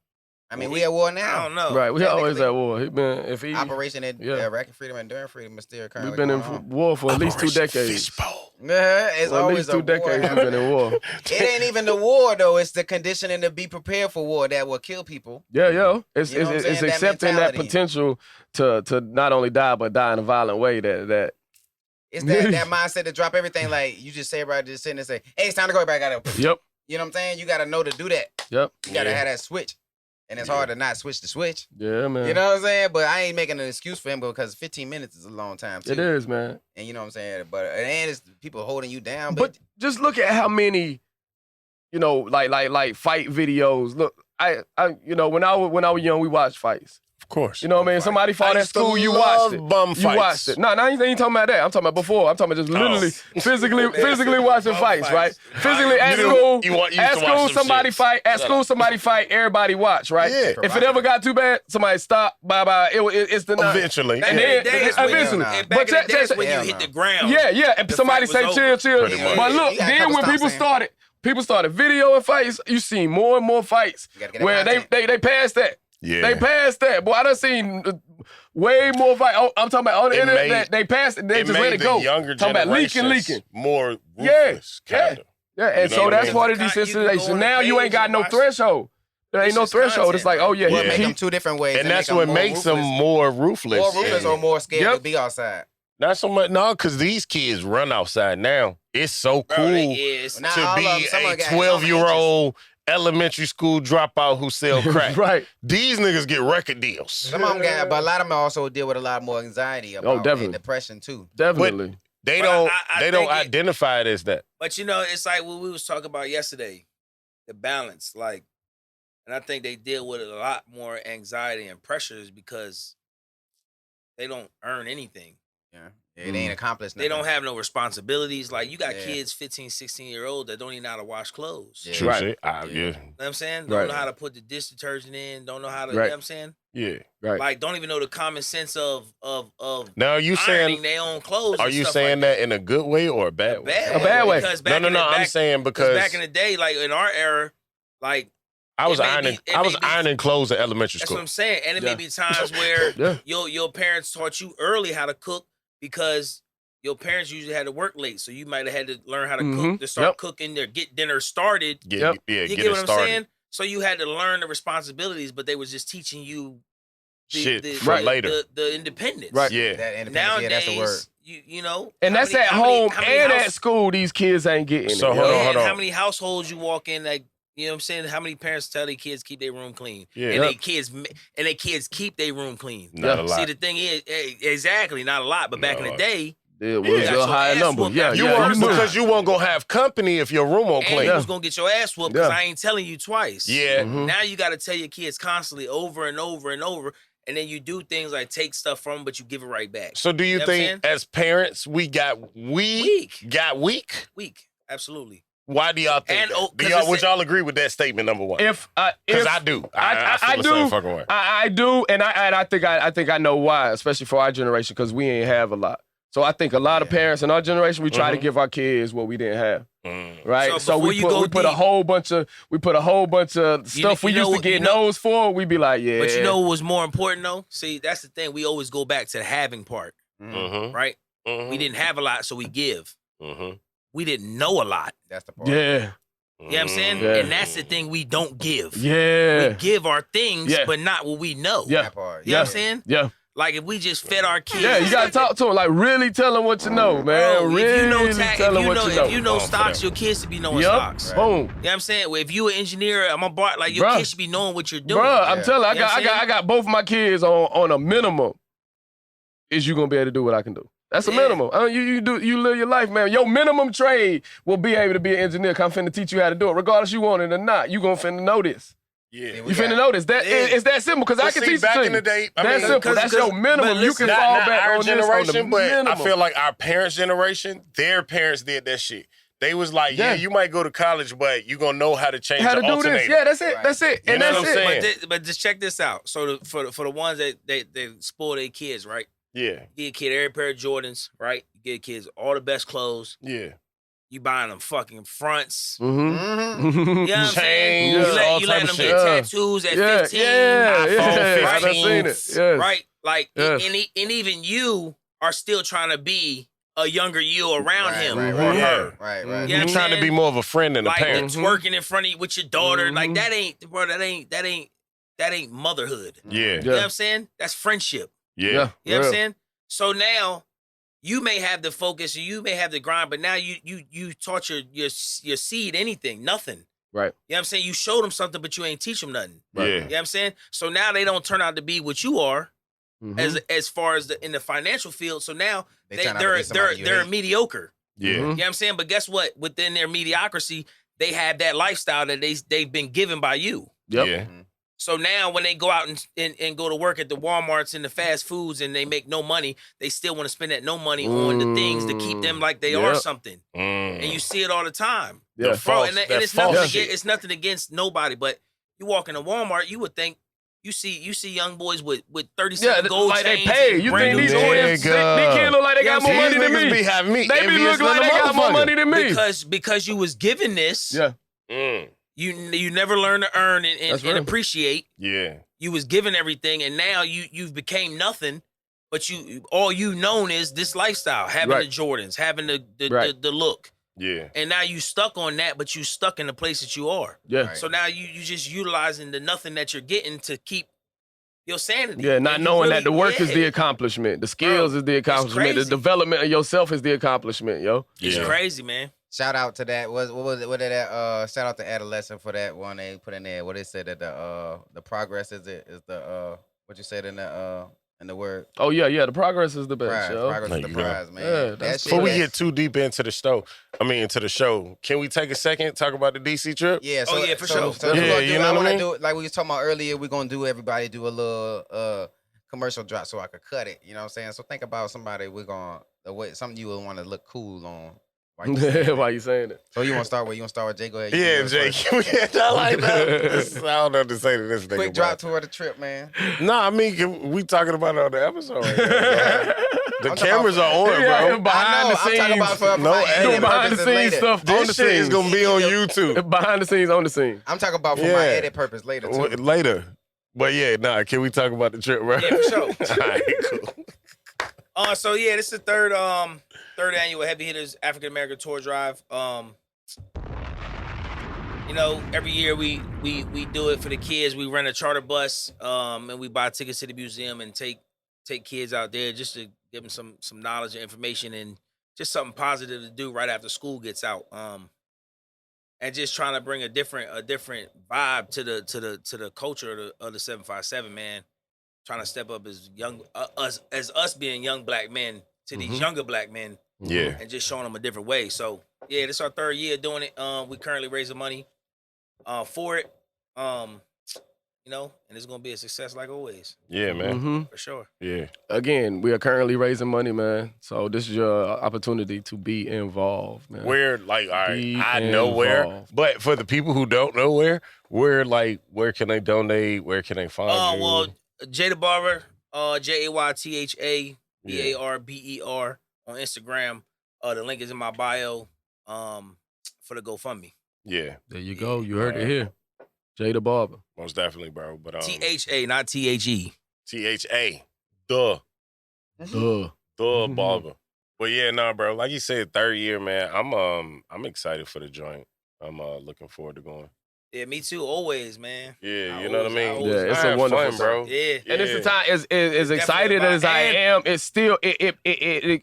I mean, we at war I now. don't know. Right, we always technically. at war. He been if he Operation Yeah. Iraqi Freedom and Enduring Freedom is still currently we've been in going on. war for at least 2 Operation decades. Fishbowl. Yeah, it's For at always least a 2 war decades we've happening. been in war. It ain't even the war though; it's the conditioning to be prepared for war that will kill people. Yeah, yo. It's You know what I'm it's saying? That accepting that mentality. potential to not only die but die in a violent way. That It's that mindset to drop everything. Like you just say, right? Just sitting and say, "Hey, it's time to go." Everybody gotta, yep, you know what I'm saying? You gotta know to do that. yep, You gotta Yeah. have that switch, and it's hard to not switch the switch. yeah, man. You know what I'm saying? But I ain't making an excuse for him because 15 minutes is a long time too. it is, man. And you know what I'm saying? But and it's people holding you down. But just look at how many, like fight videos. Look, I when I was young, we watched fights. Of course. You know what I mean? Somebody fought I at used to school, you love watched it. bum You fights. watched it. No, I ain't talking about that. I'm talking about before. I'm talking about just literally physically watching fights, right? Physically at school. You used At to watch school, some somebody shit. fight. At school, somebody fight. Everybody watch, right? Yeah. If it ever got too bad, somebody stop. Bye. It's the night. Eventually. And Yeah. then eventually. And But back in the day, check- when you hell hit no. the ground. Yeah. And The somebody fight say was chill. Pretty much. But look, You got a then couple when stops people started videoing fights, you see more and more fights You gotta get that where content. they passed that. Yeah. They passed that. Boy, I done seen way more fight. Oh, I'm talking about on the It internet. made- they passed it. They It just let made it the go. younger Talking about generations leaking. more Yeah, ruthless, kind of. Yeah, and know so what I that's mean? part of You can go desensitization. on the Now you page ain't got and no watch- threshold. There ain't It's no just threshold. It's like, content, oh yeah, Well, Yeah. make he- them two different ways. And that that's make what them makes them ruthless. more ruthless. More ruthless Yeah. or more scared Yep. to be outside. Not so much, no, because these kids run outside now. It's so Bro, cool yes. Now, to all of them, be some of a them got 12-year-old elementary school dropout who sell crack. right. These niggas get record deals. Some of them got, but a lot of them also deal with a lot more anxiety about definitely. and depression too. Definitely. They But don't I they don't think it- identify it as that. But you know, it's like what we was talking about yesterday, the balance. Like, and I think they deal with a lot more anxiety and pressures because they don't earn anything. Yeah, it ain't accomplished. They nothing. don't have no responsibilities. Like you got Yeah. kids 15, 16-year-old that don't even know how to wash clothes. Yeah. You True Right. shit. Yeah. know what I'm saying? Don't Right. know how to put the dish detergent in, don't know how to, you Right. know what I'm saying? Yeah. Right. Like don't even know the common sense of Now are you ironing saying their own clothes. are and you stuff saying like that in a good way or a bad way? A bad way. Because No, back no, in no. the, I'm back, saying 'cause because back in the day, like in our era, like I was it may ironing be- it I may was be- ironing clothes at elementary that's school. what I'm saying. And it Yeah. may be times where Yeah. your parents taught you early how to cook because your parents usually had to work late. So you might have had to learn how to cook to start Yep. cooking or get dinner started. Yeah, Yep. yeah, You get get it what I'm started. saying? So you had to learn the responsibilities, but they was just teaching you Shit for later. the independence. Right. Yeah. That independence, Nowadays, yeah, that's the word. you know, And how that's many- at how many- home how many and house- at school. These kids ain't getting So it. hold yo. on, hold and on. how many households you walk in, like, you know what I'm saying? How many parents tell their kids keep their room clean? Yeah. And Yep. they kids keep their room clean. Not Yeah. a lot. See, the thing is, exactly, not a lot, but back Not in a the lot. day, It was You a got your higher ass number. whooped Yeah, after You the yeah. won't first knew. because you won't go have company if your room won't and clean. you was gonna get your ass whooped Yeah. because I ain't telling you twice. Yeah. Mhm. Now you got to tell your kids constantly over and over and over, and then you do things like take stuff from them, but you give it right back. So do you You know what I'm think as parents we got weak? Weak, absolutely. Why do y'all think And, that? oh, Do 'cause y'all, it's would a- y'all agree with that statement, number one? If Because I do. I feel I the do. same fucking way. I do, and I think I know why, especially for our generation, because we ain't have a lot. So I think a lot of parents in our generation, we try to give our kids what we didn't have, right? So So before we you put go we put a deep- whole bunch of stuff we you know used to what- get you know- no's for. We be like, yeah, But you know what was more important though? See, that's the thing. We always go back to the having part, Mm-hmm. right? Mm-hmm. We didn't have a lot, so we give. Mm-hmm. We didn't know a lot. That's the part. yeah, You know what I'm saying? Yeah. And that's the thing we don't give. yeah, We give our things, Yeah. but not what we know. Yeah. That part. You know what I'm saying? yeah. Like if we just fed our kids. Yeah, you gotta talk to them, like really tell them what you know, man. Bro, really if you know, tell them what you know. if you know Oh, for stocks, that. your kids should be knowing Yup. stocks. Right. Boom. You know what I'm saying? Well, if you an engineer, I'm a bar, like your Bruh. kids should be knowing what you're doing. Bruh, I'm Yeah. telling you, You know what I'm I got both my kids on a minimum. Is you gonna be able to do what I can do? That's a Yeah. minimum. You live your life, man. Your minimum trade will be able to be an engineer. 'Cause I'm finna teach you how to do it, regardless you want it or not. You gonna finna know this. Yeah. Yeah, You finna know this. It's that simple. Cause I can teach back it to in you. the day, I That's mean, simple. That's your minimum. but You listen, can not, fall not back our on this on the generation, but I minimum. feel like our parents' generation, their parents did that shit. They was like, yeah, Yeah. you might go to college, but you gonna know how to change how the to do alternator. this? Yeah, that's it. Right. That's it. You And know that's what I'm it. saying? But just check this out. So for the ones that they spoil their kids, right? Yeah, You get a kid every pair of Jordans, right? You get kids all the best clothes. yeah. You buying them fucking fronts. Mm-hmm. Mm-hmm. You know what I'm saying? Chains, You all letting type them of get shit. Yeah. tattoos at Yeah, 15. yeah, iPhone yeah. I done 15. seen it. Yes. Right? Like, Yes. and even you are still trying to be a younger you around Right, him right, or right. her. Right, right. You know what You're I'm trying to saying? be more of a friend than a Like parent. the twerking in front of you with your daughter. Like Mhm. that ain't motherhood. Yeah, You know what I'm saying? That's friendship. yeah. You know what I'm real. saying? So now you may have the focus, you may have the grind, but now you taught your seed anything, nothing. Right. You know what I'm saying? You showed them something, but you ain't teach them nothing. Yeah. You know what I'm saying? So now they don't turn out to be what you are Mhm. as far as in the financial field. So now They turn out to be somebody you they're hate. mediocre. Yeah. Mhm. You know what I'm saying? But guess what? Within their mediocrity, they have that lifestyle that they've been given by you. Yep. Yeah. So now when they go out and go to work at the Walmarts and the fast foods and they make no money, they still want to spend that no money on the things to keep them like they are something. And you see it all the time. Yeah, Bro, and it's nothing against nobody, but you walk in a Walmart, you would think you see young boys with 37 gold like chains. they pay. You think these kids look like they got more money than me? They be looking like they got more money than me. Because you was given this. Yeah. You never learn to earn and appreciate. Yeah. You was given everything, and now you've became nothing. But all you known is this lifestyle, having the Jordans, having the look. Yeah. And now you stuck on that, but you stuck in the place that you are. Yeah. So now you just utilizing the nothing that you're getting to keep your sanity. Yeah, not knowing that the work is the accomplishment, the skills is the accomplishment, the development of yourself is the accomplishment, yo. It's crazy, man. Shout out to that. What was it? What did that? Shout out to Adolescent for that one they put in there. What they said that the progress is the what you said in the word. Oh yeah. The progress is the best, yo. Progress is the prize, man. Yeah, that shit, Before we get too deep into the show, can we take a second talk about the DC trip? Yeah. So, for sure. So yeah, you know what I mean? Do like we was talking about earlier. We're gonna do everybody do a little commercial drop so I could cut it. You know what I'm saying? So think about somebody something you would want to look cool on. Why you saying it? So you want to start with Jay? Go ahead. Yeah, Jay. I like that. I don't know what to say to this nigga. Quick drop toward the trip, man. Nah, I mean, we talking about it on the episode. Right now. The cameras are on, bro. Behind the scenes. I'm talking about for behind the scenes stuff. This shit is gonna be on YouTube. Behind the scenes, on the scene. I'm talking about for my edit purpose later, too. Later. But yeah, can we talk about the trip, bro? Yeah, for sure. All right, cool. So yeah, this is the third annual Heavy Hitters African American Tour Drive. You know, every year we do it for the kids. We rent a charter bus, and we buy tickets to the museum and take kids out there just to give them some knowledge and information and just something positive to do right after school gets out. And just trying to bring a different vibe to the culture of the 757, man. Trying to step up as us being young black men to these younger black men. Yeah. And just showing them a different way. So yeah, this is our third year doing it. We currently raising money for it. You know, and it's gonna be a success like always. Yeah, man. For sure. Yeah. Again, we are currently raising money, man. So this is your opportunity to be involved, man. Where, like, all right, I know where, but for the people who don't know where can they donate? Where can they find you? Well, Jada Barber, JaythaBarber on Instagram. The link is in my bio for the GoFundMe. Yeah. There you go. You heard it here. Jada Barber. Most definitely, bro. But THA, not THE. THA. Duh. Barber. But yeah, bro. Like you said, third year, man. I'm excited for the joint. I'm looking forward to going. Yeah, me too. Always, man. Yeah, you know what I mean? Yeah, it's a wonderful fun, bro. Yeah. And it's the time as excited as I am, it's still it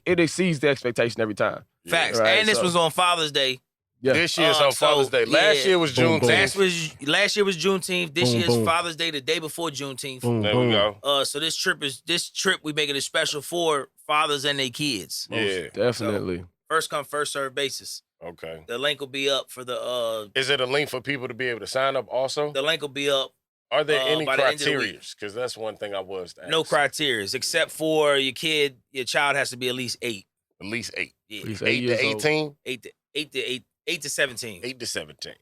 exceeds the expectation every time. Facts. Right, and this was on Father's Day. Yeah. This year's on Father's Day. Last year was Juneteenth. Last year was Juneteenth. This year's Father's Day, the day before Juneteenth. There we go. So this trip we making it special for fathers and their kids. Yeah, definitely. So, first come, first serve basis. Okay. The link will be up for the. Is it a link for people to be able to sign up also? The link will be up. Are there any by the end of the criteria? week. Because that's one thing I was to ask. No criteria, except for your child has to be at least 8. At least 8. Yeah. At least 8 to 18? 8 to 17. 8 to 17.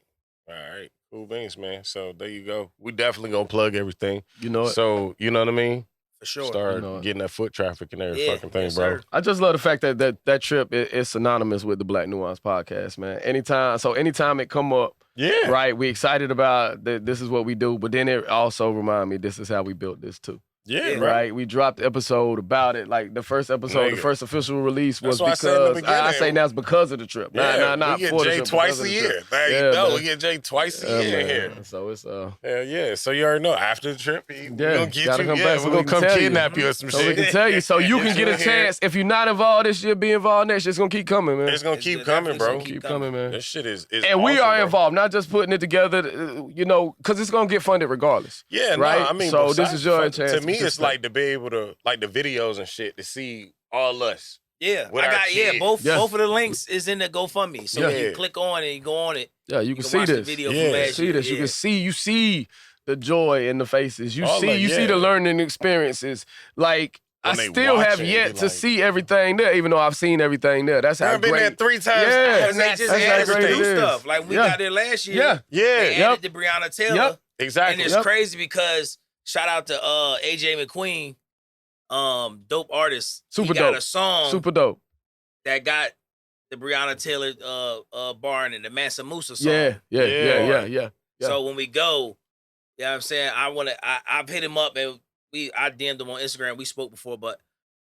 All right. Cool beans, man. So there you go. We definitely gonna plug everything. You know it. So, you know what I mean? For sure. Start getting that foot traffic and every fucking thing, yes, bro. sir. I just love the fact that trip is synonymous with the Black Newaunce Podcast, man. Anytime it come up, Yeah. right, we excited about that. This is what we do, but then it also remind me this is how we built this too. Yeah, bro. Right, we dropped the episode about it. Like the first episode, the first official release was That's what I said in the because beginning. I say that's because of the trip. Yeah, Not we get for the Jay trip, twice because of a the year. trip. There you Yeah, go. man. We get Jay twice a Yeah, year man. here. So it's Hell yeah. So you already know after the trip, we're gonna get gotta you. come Yeah, back so we're we gonna can come tell you. kidnap you or some So we shit. can tell you, so you can get a Yeah. chance. If you're not involved this year, be involved next year. It's gonna keep coming, man. It's gonna It's keep definitely coming, bro. gonna Keep coming, man. This shit is And we awesome, are bro. involved, not just putting it together, because it's gonna get funded regardless. Yeah, right? No, I mean, So besides this is your fucking- chance To to me, it's participate. like to be able to, like the videos and shit, to see all us. Yeah, With I our got kids. both Yeah. of the links is in the GoFundMe. So when Yeah. you click on it, you go on it. Yeah, you You can can see watch the this. video Yeah. from last See year. this. You Yeah. can see. You see the joy in the faces. You All see, of- you see the yeah. learning experiences. Like When I they still watch have it, yet you to like- see everything there, even though I've seen everything there. That's how I've been there great. 3 times. Yeah. Because they just That's added how some great new it is. stuff. Like we Yeah. got there last year. Yeah. Yeah, They added the Breonna Taylor. Yep. exactly. And it's crazy because shout out to AJ McQueen, dope artist. Super he got dope. a song Super dope. that got the Breonna Taylor bar and the Mansa Musa song. Yeah. Yeah. So when we go, you know what I'm saying? I've hit him up and I DM'd him on Instagram. We spoke before, but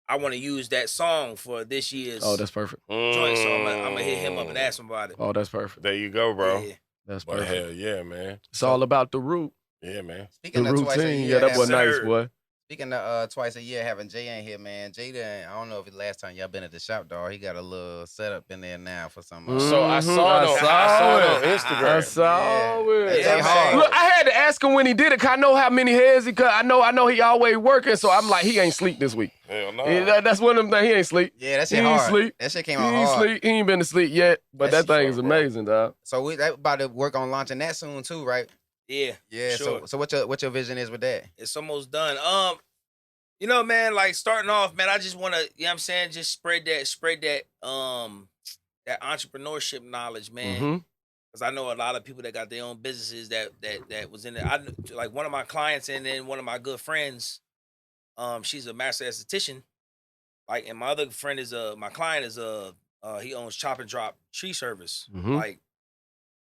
I want to use that song for this year's Oh, that's perfect. joint. So I'm gonna hit him up and ask him about it. Oh, that's perfect. There you go, bro. Yeah. That's But perfect. hell yeah, man. It's all about the root, Yeah, man. Speaking the of twice a routine. year, Yeah, that having- was nice, sir. boy. Speaking of twice a year, having Jay in here, man. Jay, I don't know if the last time y'all been at the shop, dog. He got a little setup in there now for some. So I Mhm. saw it on I Instagram. I saw it. Yeah, hard. Look, I had to ask him when he did it, 'cause I know how many heads he cut. I know he always working, so I'm like, he ain't sleep this week. Hell no. That's one of them things. He ain't sleep. Yeah, that He shit ain't hard. sleep. That shit came He out ain't hard. sleep. He ain't been to sleep yet, but That's that thing for is sure, bro. amazing, dog. So we about to work on launching that soon too, right? Yeah. Yeah. Sure. So what your vision is with that? It's almost done. You know, man, like starting off, man, I just want to, you know what I'm saying, just spread that that entrepreneurship knowledge, man. Mhm. Because I know a lot of people that got their own businesses that was in it. Like one of my clients and then one of my good friends, she's a master esthetician. Like, and my other friend is my client is he owns Chop and Drop Tree Service. Mhm. Like,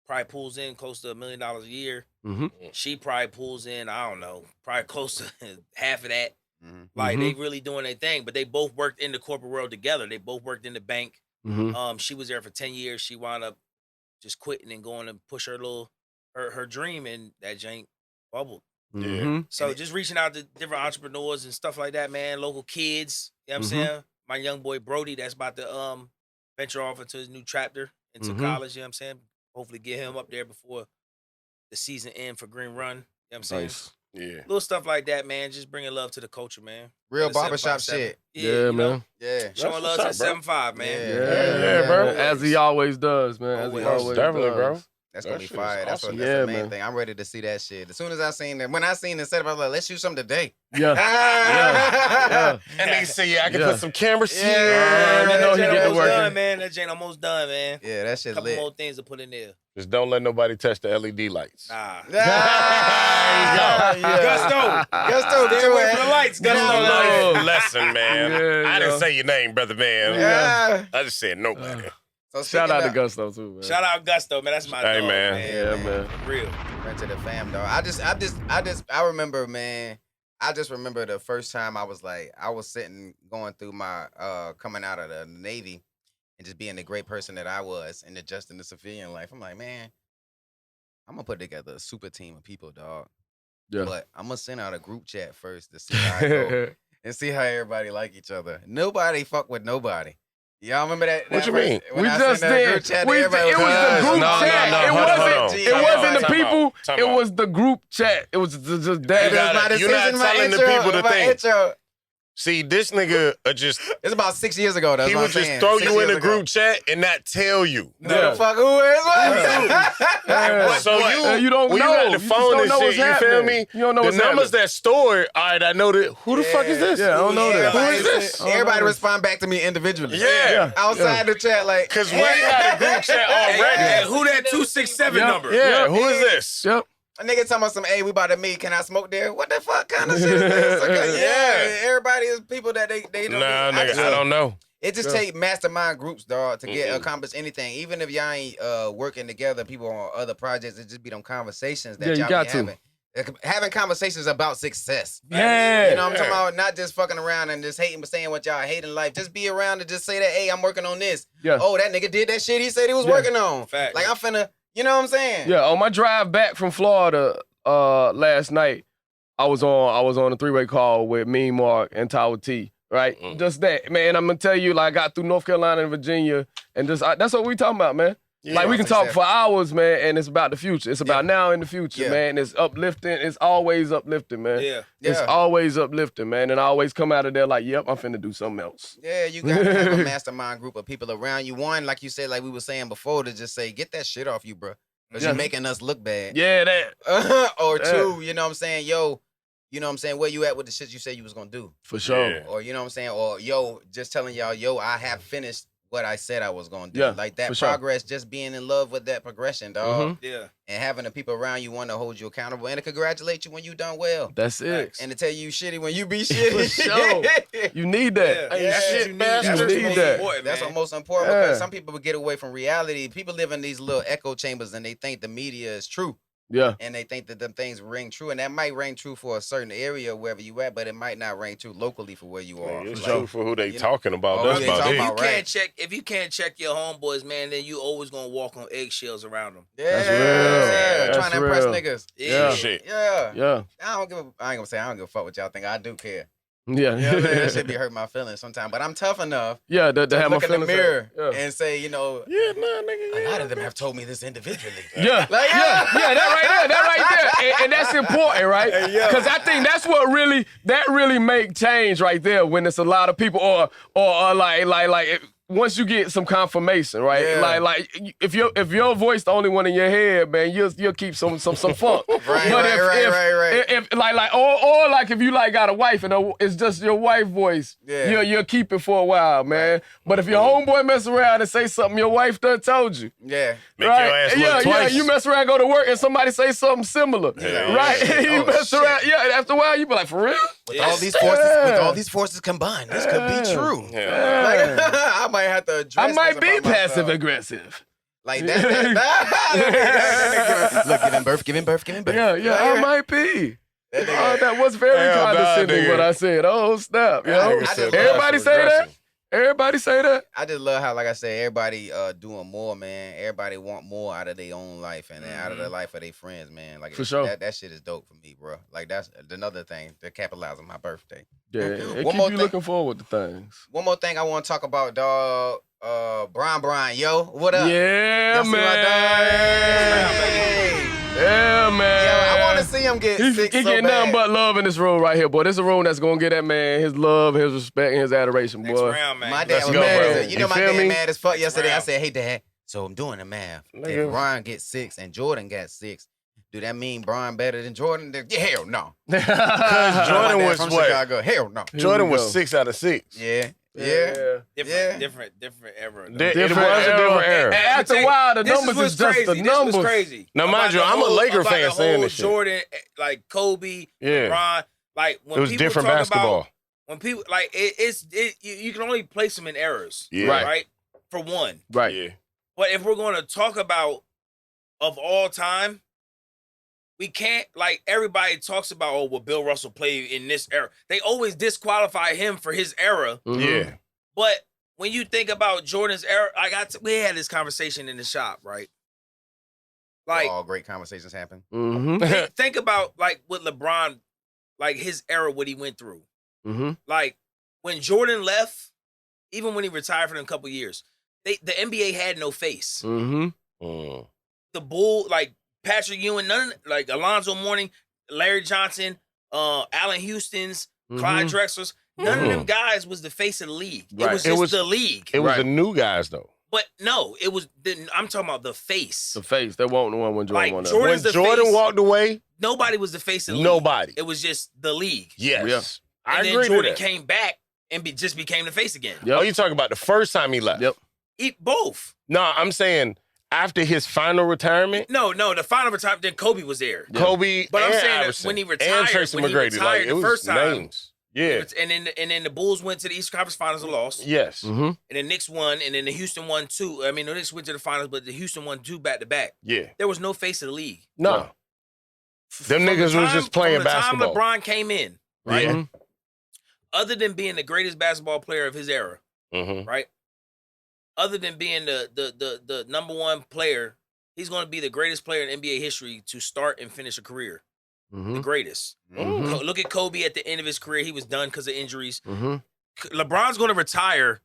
probably pulls in close to $1 million a year. Mhm. She probably pulls in, I don't know, probably close to half of that. Mm-hmm. Like they really doing their thing, but they both worked in the corporate world together. They both worked in the bank. Mhm. She was there for 10 years. She wound up just quitting and going to push her her dream, and that jank bubbled. Mhm. So just reaching out to different entrepreneurs and stuff like that, man. Local kids, you know what I'm saying? My young boy Brody, that's about to venture off into his new chapter into college, you know what I'm saying? Hopefully get him up there before the season end for Green Run. You know what I'm saying? Nice. Yeah. Little stuff like that, man. Just bringing love to the culture, man. Real The barbershop 757. shit. Yeah, Yeah, you know, man. Yeah. showing love to the what's up, bro. 7-5, man. Yeah, bro. As he always does, man. As he Always. always Definitely, does. bro. That's That gonna be shit is fire. That's awesome. what. That's Yeah, the main man. thing. I'm ready to see that shit. As soon as I seen that, when I seen the setup, I was like, let's shoot something today. Yeah. yeah. And they say, yeah, I can Yeah. put some cameras Yeah. here. You know That he Jane get to almost working. done, man. That Jane almost done, man. Yeah, that shit Couple lit. more things to put in there. Just don't let nobody touch the LED lights. Nah. Ah, Gusto. Gusto, Stay away from the lights, Gusto. Learn lesson, man. Yeah, I didn't yeah. say your name, brother, man. Yeah. I just said nobody. So Shout out to speaking of- Gusto too, man. Shout out Gusto, man. That's my Hey, dog, man. man. Yeah, man. For real. Right to the fam, dog. I remember, man. I just remember the first time I was sitting going through my coming out of the Navy and just being the great person that I was and adjusting the civilian life. I'm like, man, I'm gonna put together a super team of people, dog. Yeah. But I'm gonna send out a group chat first to see how it go and see how everybody like each other. Nobody fuck with nobody. Y'all remember that? What that you first- mean? when We I just sent that group did. chat, It everybody was the group No, chat. no, It hold on, hold wasn't. on. It Time wasn't out, the time people. out, time It out. was the group chat. It was just You that. gotta- my you're not decision, my telling the intro, people the my thing. intro. See, this nigga just It's about 6 years ago. That's he what would I'm just saying. throw 6 you in years a ago. group chat and not tell you. No, Yeah. the fuck who is what? Yeah. So You don't when know. you got You the just phone don't and know shit, what's you feel happening. me? You don't know the what's numbers happening. that stored, all right, I know that. Who the fuck is this? Yeah, I don't know that. Who is this? Everybody respond back to me individually. Yeah. Outside the chat, like, Because we had a group chat already. Hey, who that 267 Yeah. number? Yeah, who is this? Yep. a nigga talking about some, hey, we about to meet. Can I smoke there? What the fuck kind of shit is this? Okay, yeah, everybody is people that they don't. Nah, I nigga, just- I don't know. It just Yeah. take mastermind groups, dog, to get accomplish anything. Even if y'all ain't working together, people on other projects, it just be them conversations that Yeah, you y'all got be to. having. Having conversations about success. Yeah. You know what I'm talking about? Not just fucking around and just hating, but saying what y'all hate in life. Just be around and just say that, hey, I'm working on this. Yeah. Oh, that nigga did that shit he said he was Yeah. working on. Fact. Like, I'm finna, you know what I'm saying? Yeah, on my drive back from Florida last night, I was on a 3-way call with me, Mark, and Tower T. Right, just that, man. I'm gonna tell you, like, I got through North Carolina and Virginia, and just that's what we talking about, man. Yeah, like, we can talk success. for hours, man, and it's about the future. It's about now and the future, Yeah. man. It's uplifting. It's always uplifting, man. Yeah. It's Yeah. always uplifting, man. And I always come out of there like, yep, I'm finna do something else. Yeah, you gotta have a mastermind group of people around you. One, like you said, like we were saying before, to just say, get that shit off you, bro. Because you're making us look bad. Yeah, that. Or two, you know what I'm saying? Yo, you know what I'm saying? Where you at with the shit you said you was going to do? For sure. Yeah. Or, you know what I'm saying? Or, yo, just telling y'all, yo, I have finished what I said I was going to do. Yeah, like that for sure. progress, just being in love with that progression, dog. Yeah. And having the people around you want to hold you accountable and to congratulate you when you done well. That's it. And to tell you shitty when you be shitty. For sure. You need that. Yeah. Yeah. That's what Shit, you need. man. That's You what's need most that. important, That's man. what most important Yeah. because some people would get away from reality. People live in these little echo chambers and they think the media is true. Yeah. And they think that them things ring true. And that might ring true for a certain area wherever you at, but it might not ring true locally for where you are. It's Like, true for who they you know- talking about. Oh, That's they about talking it. about- right. If you can't check your homeboys, man, then you always gonna walk on eggshells around them. Yeah, That's real. trying That's to impress real. niggas. Yeah. Shit. Yeah. Yeah. I ain't gonna say I don't give a fuck what y'all think. I do care. Yeah. You know what I'm saying? That shit be hurting my feelings sometimes. But I'm tough enough Yeah, to to have my look in the feelings mirror hurt. Yeah. and say, you know, Yeah, nah, nigga. a lot of them have told me this individually. Yeah, Like, yeah, that right there, and that's important, right? Because I think that's what really make change right there when it's a lot of people, or like once you get some confirmation, right? Yeah. Like if your voice the only one in your head, man, you'll keep some funk. Right. If like if you like got a wife and it's just your wife voice, Yeah. you'll keep it for a while, man. But if your homeboy mess around and say something your wife done told you. Yeah. Make your ass look twice. You mess around, go to work, and somebody say something similar, Yeah. right? Yeah. You Oh, mess shit. around, after a while, you be like, for real? With Yeah. all these forces combined, this could be true. Yeah. Like, I might have to address I might this be about myself. passive aggressive. Like that. Look, giving birth. Yeah, I might be. That nigga- Oh, that was very Hell nah, condescending nigga. what I said. Oh, snap, yo. I just love Everybody say that? Everybody say that? I just love how, like I said, everybody doing more, man. Everybody want more out of their own life and then out of the life of their friends, man. Like For sure. that shit is dope for me, bro. Like that's another thing to capitalize on my birthday. Yeah, it One keep more you thing. looking forward to things. One more thing I want to talk about, dog. Brian, yo, what up? Yeah, Y'all see my dog? man. Yeah, man. Yo, I want to see him get He sick so getting bad. nothing but love in this room right here, boy. This is a room that's gonna get that man his love, his respect, and his adoration, Next boy. round, man. My dad Let's was go, mad. bro. You know, my feel dad me? mad as fuck yesterday. I round. said, hey, Dad, so I'm doing the math. Nigga. If Brian gets 6 and Jordan got 6, do that mean Brian better than Jordan? Yeah, hell no. Because My Jordan dad was from what? Chicago. Hell no. Jordan we was go. 6 out of 6. Yeah. Yeah. Different era. though. It was a different era. And after a while, the numbers is just the This numbers. was crazy. Now, About mind you, the I'm a whole- Laker about fan the saying whole this shit. Jordan, like Kobe, Yeah. LeBron, like when It was people different talk basketball. About, when people like you can only place them in errors, Yeah. right? For one, Right. Yeah. but if we're going to talk about of all time, we can't, like, everybody talks about, oh, well, Bill Russell played in this era. They always disqualify him for his era. Mhm. Yeah. But when you think about Jordan's era, we had this conversation in the shop, right? Like, All great conversations happen. Mhm. think about, like, what LeBron, like, his era, what he went through. Mhm. Like, when Jordan left, even when he retired for them a couple years, the NBA had no face. Mhm. Mm. The Bull, like Patrick Ewing, like Alonzo Mourning, Larry Johnson, Allen Houston's, Clyde Drexler's, none of them guys was the face of the league. It Right. was It just was- the league. It was Right. the new guys, though. But no, it was. I'm talking about the face. The face. That wasn't the one when Jordan Like, won that. Jordan- When Jordan's the Jordan face. walked away, Nobody was the face of the league. nobody. It was just the league. Yes. I And then agree Jordan with that. came back and just became the face again. Yep. Oh, you talking about the first time he left? Yep. Both. No, I'm saying after his final retirement, No, the final time, then Kobe was there. Kobe But I'm and saying that Iverson when he and retired, Tracy when he McGrady, retired like, it the was first time, names. Yeah. And then the Bulls went to the Eastern Conference Finals and lost. Yes. Mhm. And the Knicks won, and then the Houston won 2. I mean, the Knicks went to the finals, but the Houston won 2 back-to-back. Yeah. There was no face of the league. No. No. Them niggas was just playing from the basketball. Time LeBron came in, right? Yeah. Mhm. Other than being the greatest basketball player of his era, Mm-hmm. right? Other than being the number one player, he's going to be the greatest player in NBA history to start and finish a career. The Mhm. greatest. Mhm. Look at Kobe at the end of his career; he was done because of injuries. Mhm. LeBron's going to retire,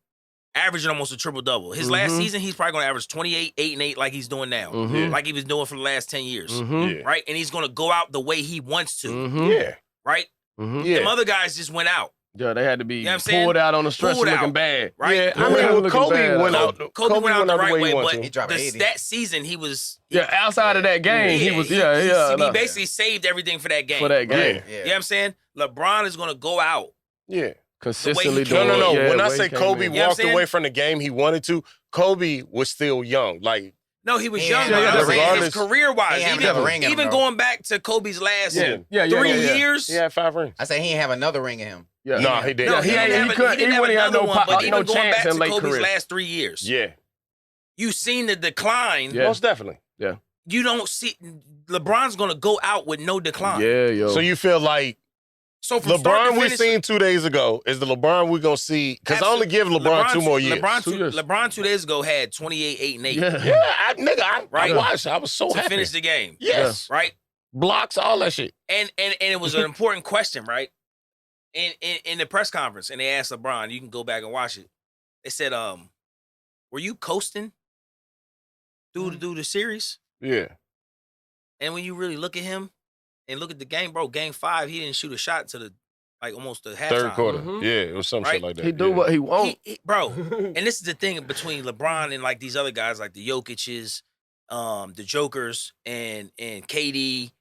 averaging almost a triple double. His last Mhm. season, he's probably going to average 28, 8, and 8, like he's doing now, Mhm. like he was doing for the last 10 years, Mhm. Yeah. right? And he's going to go out the way he wants to, Mhm. Yeah. right? Mhm. Yeah. Them other guys just went out. Yeah, they had to be You know what I'm saying? pulled out on the stretcher Pulled looking out. bad. Right? Yeah, I Yeah, mean, looking Kobe bad. went out. Kobe went out the right way, wanted but to. He dropped 80. that season he was. Yeah, outside of that game, he was. He no. basically saved everything for that game. For that game. Yeah. You know what I'm saying? LeBron is gonna go out. Yeah. Consistently The way he doing No. it. Yeah, When the I way say he came Kobe in. You know what I'm walked saying? away from the game he wanted to, Kobe was still young. Like, No, he was Yeah, young. yeah, but I'm saying regardless- his career wise, He ain't have a ring in him, even though. going back to Kobe's last Yeah. 3 yeah. years. he had 5 rings. I say he ain't have another ring in him. Yeah. No, he didn't. No, he ain't- didn't have, he couldn't- he didn't he have wouldn't have another no one, but pop- even no going chance back in to late Kobe's career. last 3 years, Yeah. you've seen the decline. Yeah. Most definitely. You don't see LeBron's gonna go out with no decline. Yeah, yo. So you feel like So from start LeBron to we finish, seen 2 days ago is the LeBron we gonna see? Because I only give LeBron 2 more years. LeBron 2 days ago had 28, 8, and 8 yeah. Yeah, I Right. watched. I was so to happy. finish the game. Yes. Right? Blocks, all that shit. And it was an important question, right? In the press conference, and they asked LeBron, you can go back and watch it. They said, were you coasting through the series? Yeah. And when you really look at him and look at the game, bro, game 5, he didn't shoot a shot to the almost the halftime. Third quarter. Mhm. Yeah, it was some Right? shit like that. He do what he want. Bro, and this is the thing between LeBron and like these other guys, like the Jokic's, the Jokers, and KD,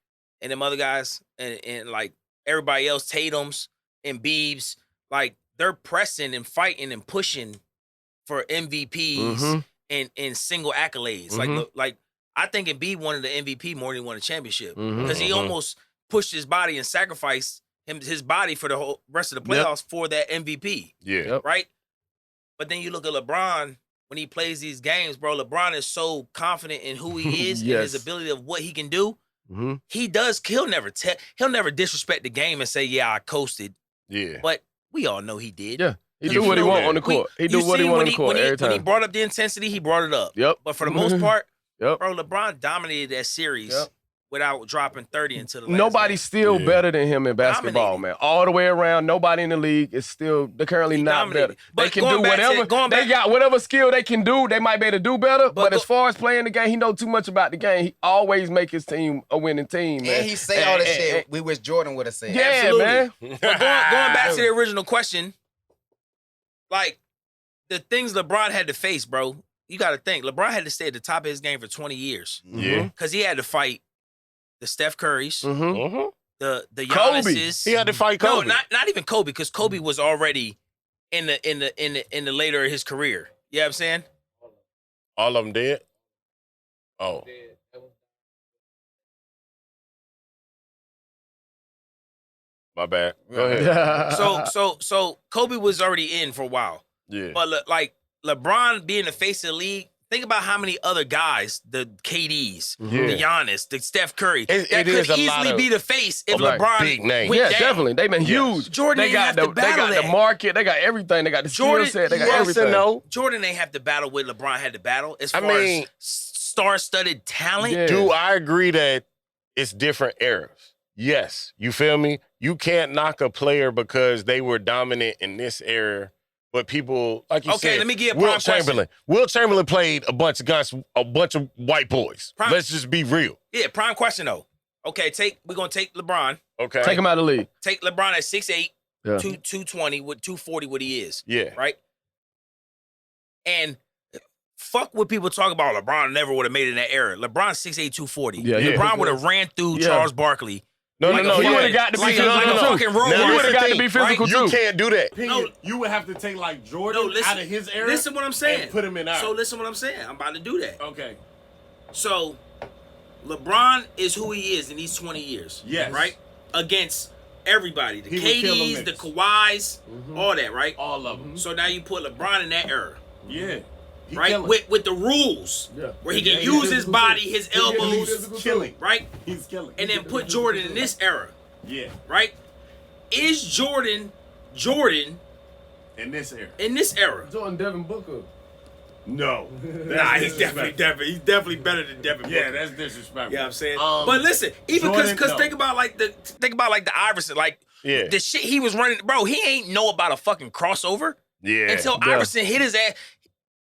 and them other guys, and like everybody else, Tatum's and Biebs, like they're pressing and fighting and pushing for MVPs Mhm. and single accolades. Mhm. Like I think Embiid wanted the MVP more than he wanted a championship Mhm. because he almost pushed his body and sacrificed his body for the whole rest of the playoffs for that MVP. Yeah. Yep. Right? But then you look at LeBron when he plays these games, bro. LeBron is so confident in who he is and his Yes. ability of what he can do. Mhm. He does. He'll never disrespect the game and say, "Yeah, I coasted." Yeah. But we all know he did. Yeah. He You do what he feel want that? on the court. He do You what he seen want when on the court every when he time. brought up the intensity, he brought it up. Yep. But for the most part, Yep. bro, LeBron dominated that series Yep. without dropping 30 until the last Nobody's game. still Yeah. better than him in basketball, Dominated. man. All the way around, nobody in the league is still. They're currently He not dominated. better. But They can going do back to- whatever. going They back- got whatever skill they can do. They might be able to do better. But But as far as playing the game, he know too much about the game. He always make his team a winning team, man. And he say all this shit we wish Jordan would have said. Yeah, Absolutely. man. But going back to the original question, like the things LeBron had to face, bro. You got to think LeBron had to stay at the top of his game for 20 years Yeah. because he had to fight the Steph Currys, Mm-hmm. Mhm. the Kobe. Giannis's. He had to fight Kobe. No, not even Kobe, because Kobe was already in the later of his career. You know what I'm saying? All of them dead? Oh. My bad. Go ahead. So Kobe was already in for a while. Yeah. But like LeBron being the face of the league, think about how many other guys, the KDs, Yeah. the Giannis, the Steph Curry, It that is could a lot easily of- be the face if Right. LeBron Big name. went Yeah, down. definitely. They've been Yes. huge. Jordan they ain't got have the to battle they got that. the market. They got everything. They got the skill Jordan- set. They got yes everything. and no. Jordan ain't have to battle what LeBron had to battle as I far mean- as star-studded talent. Yeah. Do I agree that it's different eras? Yes. You feel me? You can't knock a player because they were dominant in this era, but people, like you said, Okay, let me give a Will prime question. Chamberlain. Will Chamberlain played a bunch of white boys. Prime- Let's just be real. Yeah, prime question though. Okay, we're gonna take LeBron. Okay. Take him out of the league. Take LeBron at 6'8", Yeah. 220 with 240 what he is. Yeah. Right? And fuck what people talk about. LeBron never would have made it in that era. LeBron 6'8", 240. Yeah, yeah. LeBron would have ran through Yeah. Charles Barkley. No, Like no, a no. He fucking- would have got to be like a- physical like a too. fucking road Now, He runner. would have got to thing, be physical You too. can't do that. No. You would have to take like Jordan No, listen, out of his era. listen what I'm saying. and put him in ours. So listen what I'm saying. I'm about to do that. Okay. So LeBron is who he is in these 20 years. Yes. Right? Against everybody. The He would kill KDs, them the niggas. Kawhis, all that, right? All of them. So now you put LeBron in that era. Yeah. He Right? killing. With the rules. Yeah. Where he Yeah, can he's use his physical body, too. his He's elbows, physical killing. right? He's killing. And then put Jordan in this era, Yeah. right? Is Jordan In this era. in this era? Jordan Devin Booker. No. Nah, he's definitely better than Devin Yeah, Booker. that's disrespectful. You know what I'm saying? Um, But listen, even Jordan, because no. think about like the Iverson, like Yeah. the shit he was running, bro. He ain't know about a fucking crossover Yeah. until Yeah. Iverson hit his ass.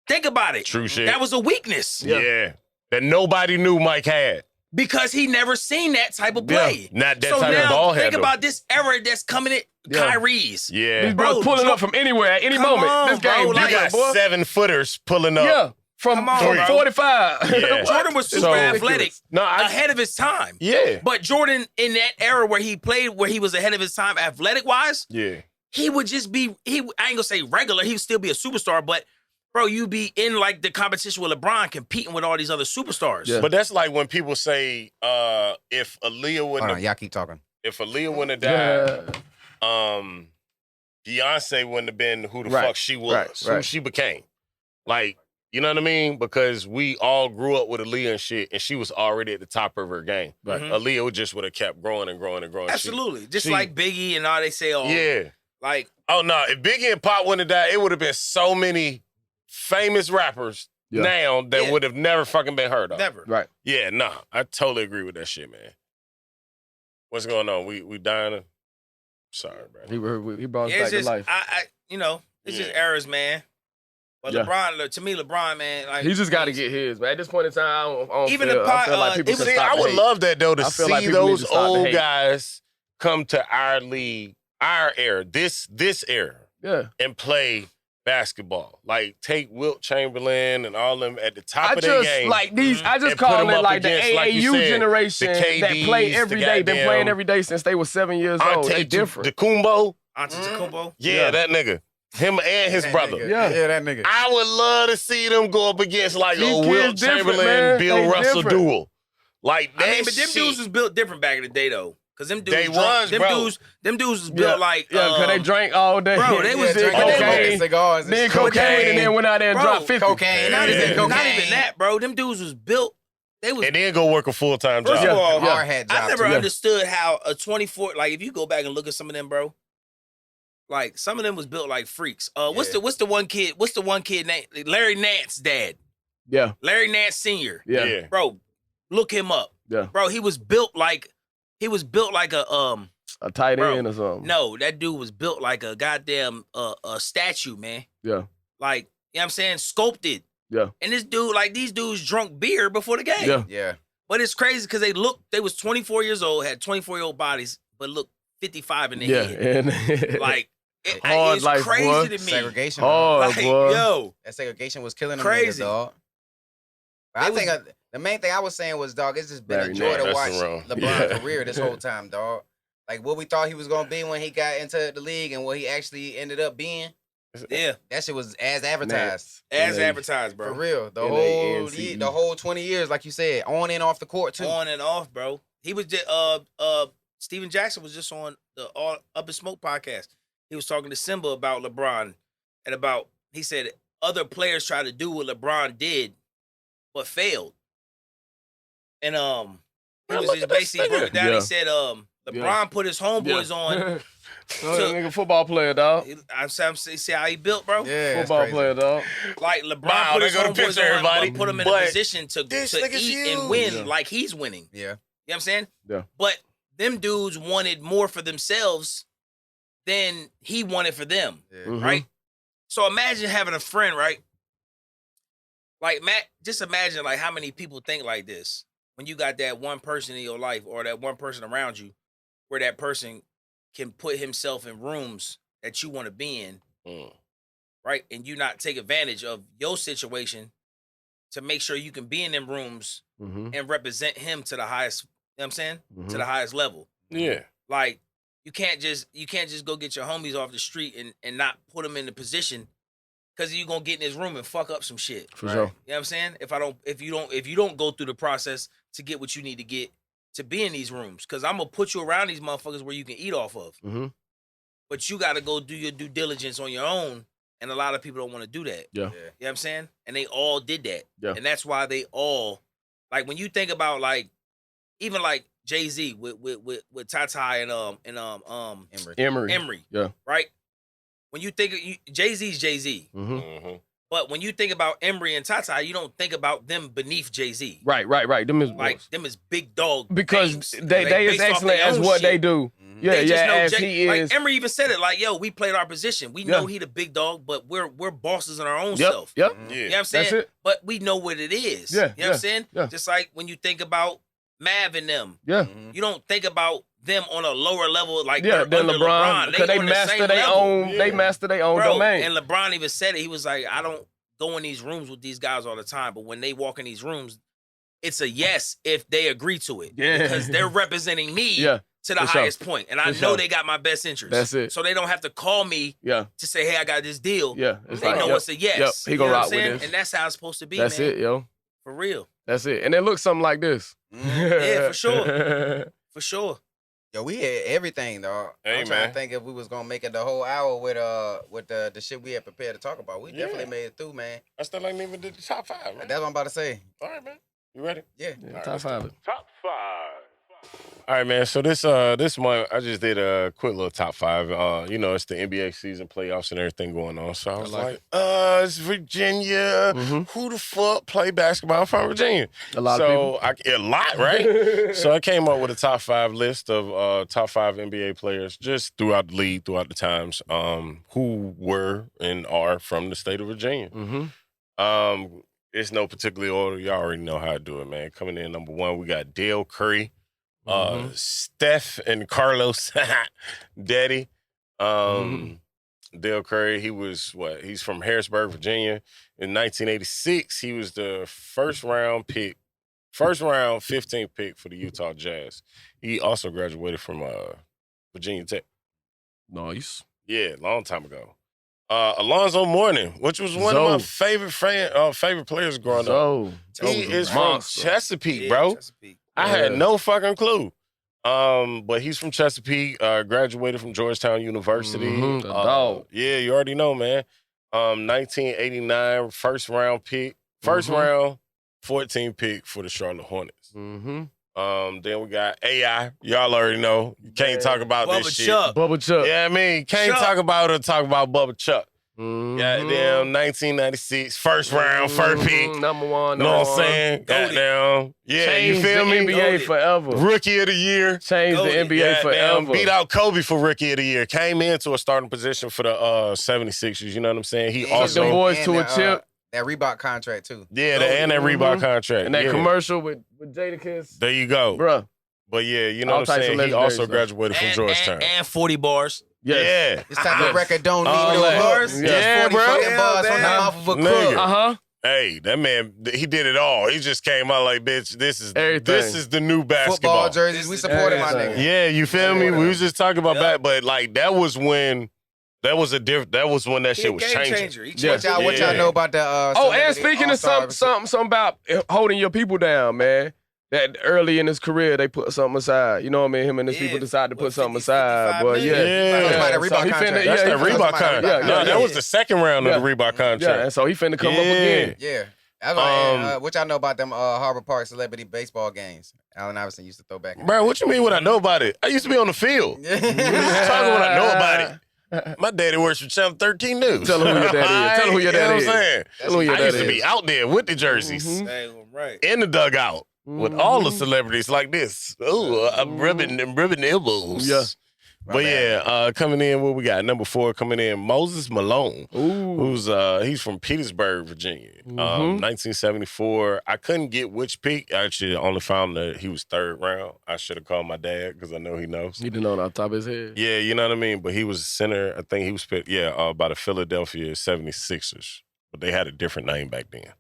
Think about it. True shit. That was a weakness. Yeah. That nobody knew Mike had. because he never seen that type of play. Not that so type now, of ball think handle. about this era that's coming at Kyrie's. Yeah. These brothers Bro, pulling up from anywhere at any come moment. on, This game, bro, You like- got boy. 7-footers pulling up. Yeah, from Come on, bro. 45. Yeah. Jordan was super So- athletic, No, ahead of his time. Yeah. But Jordan, in that era where he played, where he was ahead of his time athletic-wise, Yeah. he would just be, I ain't gonna say regular, he would still be a superstar, but bro, you be in like the competition with LeBron competing with all these other superstars. Yeah. But that's like when people say, if Aaliyah Hold wouldn't on, have, y'all keep talking. if Aaliyah wouldn't have died, Yeah. Beyonce wouldn't have been who the Right, fuck she was, right, who right. she became. Like, you know what I mean? Because we all grew up with Aaliyah and shit, and she was already at the top of her game. Right. Mhm. Aaliyah just would have kept growing and growing and growing. Absolutely. Just she- like Biggie and all they say, Yeah. like, Oh no, if Biggie and Pop wouldn't have died, it would have been so many famous rappers Yeah. now that Yeah. would have never fucking been heard of. never. Right. Yeah, nah, I totally agree with that shit, man. What's going on? We dying? Sorry, bro. He brought us It's back just, to life. it's just Yeah. errors, man. But Yeah. LeBron, man, like He just got to get his. But at this point in time, I don't Even feel, the I feel pot- like people even can the- stop I the would hate. love that though to I feel see like people need those to stop the old hate. guys come to our league, our era, this era, Yeah. and play basketball. Like take Wilt Chamberlain and all them at the top I of their just game. like these. I just And put call them it up like the against, like you AAU said, generation the that play KDs, every the day. Been goddamn playing every day since they were 7 years old. They different. DeCumbo. Antetokounmpo. Yeah, that nigga. Him and his That brother. nigga. Yeah. Yeah, that nigga. I would love to see them go up against like These a kids Wilt different, Chamberlain, man. Bill They Russell different. duel. Like that I mean, but them shit. dudes was built different back in the day, though. Because them dudes, They was, them bro. dudes was built like, because they drank all day. bro, they was did drinking cocaine, cigars, then cocaine, and then went out there and Bro, dropped 50. cocaine. not Yeah. even Cocaine. that, bro. Them dudes was built. They was. and then go work a full-time First job. of all, Hard hat job. I never too. understood how a 24, like if you go back and look at some of them, bro, like some of them was built like freaks. What's Yeah. the one kid name? Larry Nance's dad. Yeah, Larry Nance Sr. yeah, Bro, look him up. yeah. Bro, he was built like a A tight Bro, end or something. no, that dude was built like a goddamn a statue, man. Yeah, Like, you know what I'm saying? Sculpted. yeah, And this dude, like these dudes drunk beer before the game. yeah. Yeah. But it's crazy because they was 24 years old, had 24-year-old bodies, but looked 55 in the Yeah, head. and Like, Hard it's life, crazy boy. to me. Segregation. hard, Like, boy. yo, That segregation was killing them Crazy. niggas, dog. But I think the main thing I was saying was, dog, it's just been Larry a joy to Nance. watch That's wrong. LeBron's Yeah. career this whole time, dog. Like what we thought he was gonna be when he got into the league and what he actually ended up being. yeah, That shit was as advertised. as N-A- advertised, For bro. real. The N-A-N-C-E. whole 20 years, like you said, on and off the court too. On and off, bro. He was just Steven Jackson was just on the All Up in Smoke podcast. He was talking to Simba about LeBron and about, he said other players tried to do what LeBron did, but failed. And he Man, was look just at this basically broke it nigga. down. Yeah. He said LeBron put his homeboys on. So that nigga football player, dog. I'm see how he built, bro. Yeah, that's Football crazy. player, dog. Like LeBron Wow, put they his go to homeboys picture on, everybody, but put him in a but position to this eat nigga's and huge. win Yeah. like he's winning. Yeah. You know what I'm saying? Yeah. But them dudes wanted more for themselves than he wanted for them, Yeah. Mhm. right? So imagine having a friend, right? Like Matt, just imagine like how many people think like this when you got that one person in your life or that one person around you where that person can put himself in rooms that you want to be in, Mm. right? And you not take advantage of your situation to make sure you can be in them rooms Mm-hmm. and represent him to the highest, you know what I'm saying? Mhm. To the highest level. Yeah. Like you can't just go get your homies off the street and not put them in the position because you're gonna get in his room and fuck up some shit. For Right. sure. You know what I'm saying? If you don't go through the process to get what you need to get to be in these rooms, because I'm gonna put you around these motherfuckers where you can eat off of. Mm-hmm. But you gotta go do your due diligence on your own. And a lot of people don't want to do that. Yeah. Yeah. You know what I'm saying? And they all did that. Yeah. And that's why they all, like when you think about like, even like Jay-Z with Tata and Emery. Emery, Yeah. right? When you think Jay-Z's Jay-Z, Mm-hmm. Mm-hmm. but when you think about Emery and Tata, you don't think about them beneath Jay-Z. Right. Them is Like them is big dog because names. they is based off excellent their as own what they shit. do. Mhm. Yeah, They just yeah. know As Jay- he like is. Emery even said it, like, yo, we played our position. We Yeah. know he the big dog, but we're bosses in our own Yep. self. Yep. Mhm. Yeah. You know what I'm saying? That's it. But we know what it is. Yeah, You know what I'm saying? yeah. Just like when you think about Mav and them. Yeah. You don't think about them on a lower level like Yeah, they're then under LeBron, because they on the master same their level. own. Yeah. They master their own Bro, domain. and LeBron even said it. He was like, I don't go in these rooms with these guys all the time, but when they walk in these rooms, it's a yes if they agree to it. Yeah. Because they're representing me Yeah, to the for sure. highest point. And I For know sure. they got my best interest. That's it. So they don't have to call me Yeah, to say, hey, I got this deal. yeah. It's They like, know yep, it's a yes. Yep, he You gonna know what rock I'm saying? with this. And that's how it's supposed to be, That's man. it, yo. For real. That's it. And it looks something like this. Yeah, for sure. For sure. Yo, we had everything, dog. Hey, I'm trying man. to think if we was gonna make it the whole hour with the shit we had prepared to talk about. We Yeah. definitely made it through, man. I still ain't even did the top 5, man. That's what I'm about to say. All right, man. You ready? Yeah. Yeah, top 5. Top 5. All right, man. So this month I just did a quick little top 5. You know, it's the NBA season, playoffs, and everything going on. So I was like like, it's Virginia. Mhm. Who the fuck play basketball from Virginia? A lot of people. A lot, right? So I came up with a top 5 list of top 5 NBA players just throughout the league, throughout the times, who were and are from the state of Virginia. Mm-hmm. It's no particular order. Y'all already know how to do it, man. Coming in number 1, we got Dale Curry, Steph and Carlos, Daddy. Dale Curry, he's from Harrisburg, Virginia. In 1986, he was the first round 15th pick for the Utah Jazz. He also graduated from Virginia Tech. Nice. Yeah, long time ago. Alonzo Mourning, which was one of my favorite players growing up. He is from Chesapeake, Yeah, bro. Chesapeake. I had no fucking clue. But he's from Chesapeake, graduated from Georgetown University. Mhm, the dog. Yeah, you already know, man. 1989, first round 14 pick for the Charlotte Hornets. Mm-hmm. Then we got AI. Y'all already know. You can't talk about Bubba this shit. Chuck. Bubba Chuck. Yeah, I mean, can't Chuck. talk about Bubba Chuck. Mhm. Goddamn, 1996, first round, first pick. Number one. Know what I'm saying? Goddamn. Yeah, Changed you feel the me? NBA forever. Rookie of the year. Changed the Goated. NBA Goddamn, forever. beat out Kobe for Rookie of the Year. Came into a starting position for the 76ers. You know what I'm saying? He And also the boys to a that, chip. That Reebok contract too. and that Reebok contract. And that yeah. commercial with Jadakiss. There you go. Bruh. But yeah, you know All what I'm types of saying? He legendary also stuff. graduated from Georgetown. And 40 bars. Yes. Yeah. This type of record don't All need no that. bars. Yeah. Just 40 bro. fucking bars Yeah, from the man. mouth of a Nigga. crook. Uh-huh. Hey, that man, he did it all. He just came out like, bitch, this is Everything. the new basketball. Football jerseys, we supported my Everything. nigga. Yeah, you feel me? We was just talking about Yep. that, but like that was when that was when that He shit a was game changing. changer. He Yeah. changed What y'all Yeah. know about the Oh, and celebrity speaking of all-star something about holding your people down, man. That early in his career, they put something aside. You know what I mean? Him and his Yeah. people decided to put What, something 50, aside. 55 But yeah. million? Yeah. Talking about the So Reebok he contract. finna- That's yeah, that he- Reebok talking about contract. the Reebok No, contract. that was the second round of the Reebok contract. Yeah, and so he finna come up again. Yeah. That's why, what y'all know about them Harbor Park celebrity baseball games? Allen Iverson used to throw back. in Bro, what you mean what I know about it? I used to be on the field. the- Talking what I know about it. My daddy works for Channel 13 News. Tell him who your daddy is. Tell him who your You know daddy what is. I'm saying? Tell him who your I used daddy to be is. out there with the jerseys. Mhm. Dang, right. In the dugout with Mhm. all the celebrities like this. Oh, I'm rubbing elbows. Yeah. But yeah, coming in, what we got? Number 4 coming in, Moses Malone, Ooh. who's he's from Petersburg, Virginia. Mhm. 1974. I couldn't get which pick. I actually only found that he was 3rd round. I should have called my dad because I know he knows. He didn't know on top of his head. Yeah, you know what I mean? But he was a center. I think he was picked, by the Philadelphia 76ers. But they had a different name back then.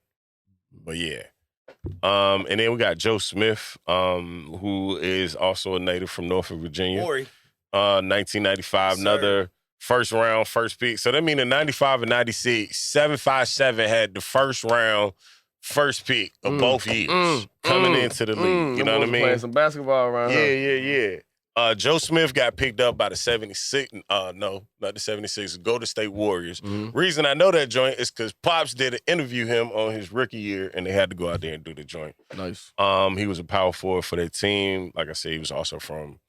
But yeah. And then we got Joe Smith, who is also a native from Norfolk, Virginia. Maury. 1995, Yes, sir. another first round, first pick. So that means in 95 and 96, 757 had the first round, first pick of both years coming into the league. You know what I mean? Playing some basketball around here. Yeah. Joe Smith got picked up by the 76. No, not the 76. Golden State Warriors. Mhm. Reason I know that joint is because Pops did interview him on his rookie year, and they had to go out there and do the joint. Nice. He was a power forward for their team. Like I said, he was also from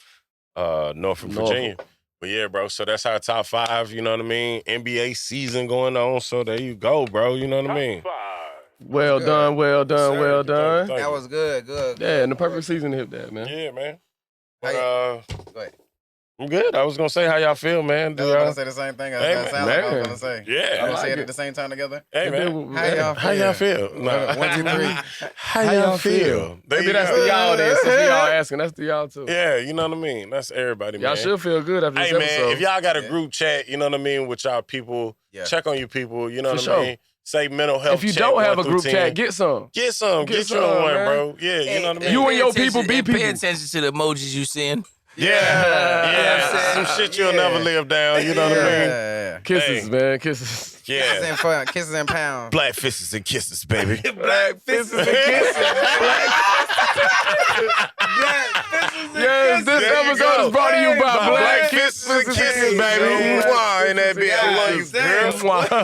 Norfolk, Virginia. But yeah, bro. So that's our top 5. You know what I mean? NBA season going on. So there you go, bro. You know what I mean? Well good. done, well done, Sir, well done. thank That you. was good. Yeah, and the perfect season to hit that, man. Yeah, man. How But, Go ahead. I'm good. I was gonna say how y'all feel, man. I was gonna say the same thing. Hey, That sound like I was man. gonna say. Yeah. Can we I say it like at the same time together? Hey man, How y'all feel? Nah. 1, 2, 3. How y'all feel? There Maybe you that's go. the y'all then. Since we all asking, that's the y'all too. Yeah, you know what I mean. That's everybody, man. Y'all should feel good after this Hey man, episode. if y'all got a group chat, you know what I mean, with y'all people, Yeah. check on your people. You know For what sure. I mean. Say mental health. If you check don't 1 have a through group 10. chat, get some. Get some. Get Get you some, on one, man. bro. Yeah, you know what I mean. You and Pay your attention- people be and Pay people. attention to the emojis you send. Yeah. Some shit you'll never live down. You know what I mean. Yeah. Kisses, Hey. man. Kisses. Yeah. Kisses and pounds. Black fishes and kisses, baby. Black Kisses and kisses. Yes, this There you episode go. is brought to you by Black Black fishes and kisses, baby. Mwah, in that bitch. I love you, girl. Mwah.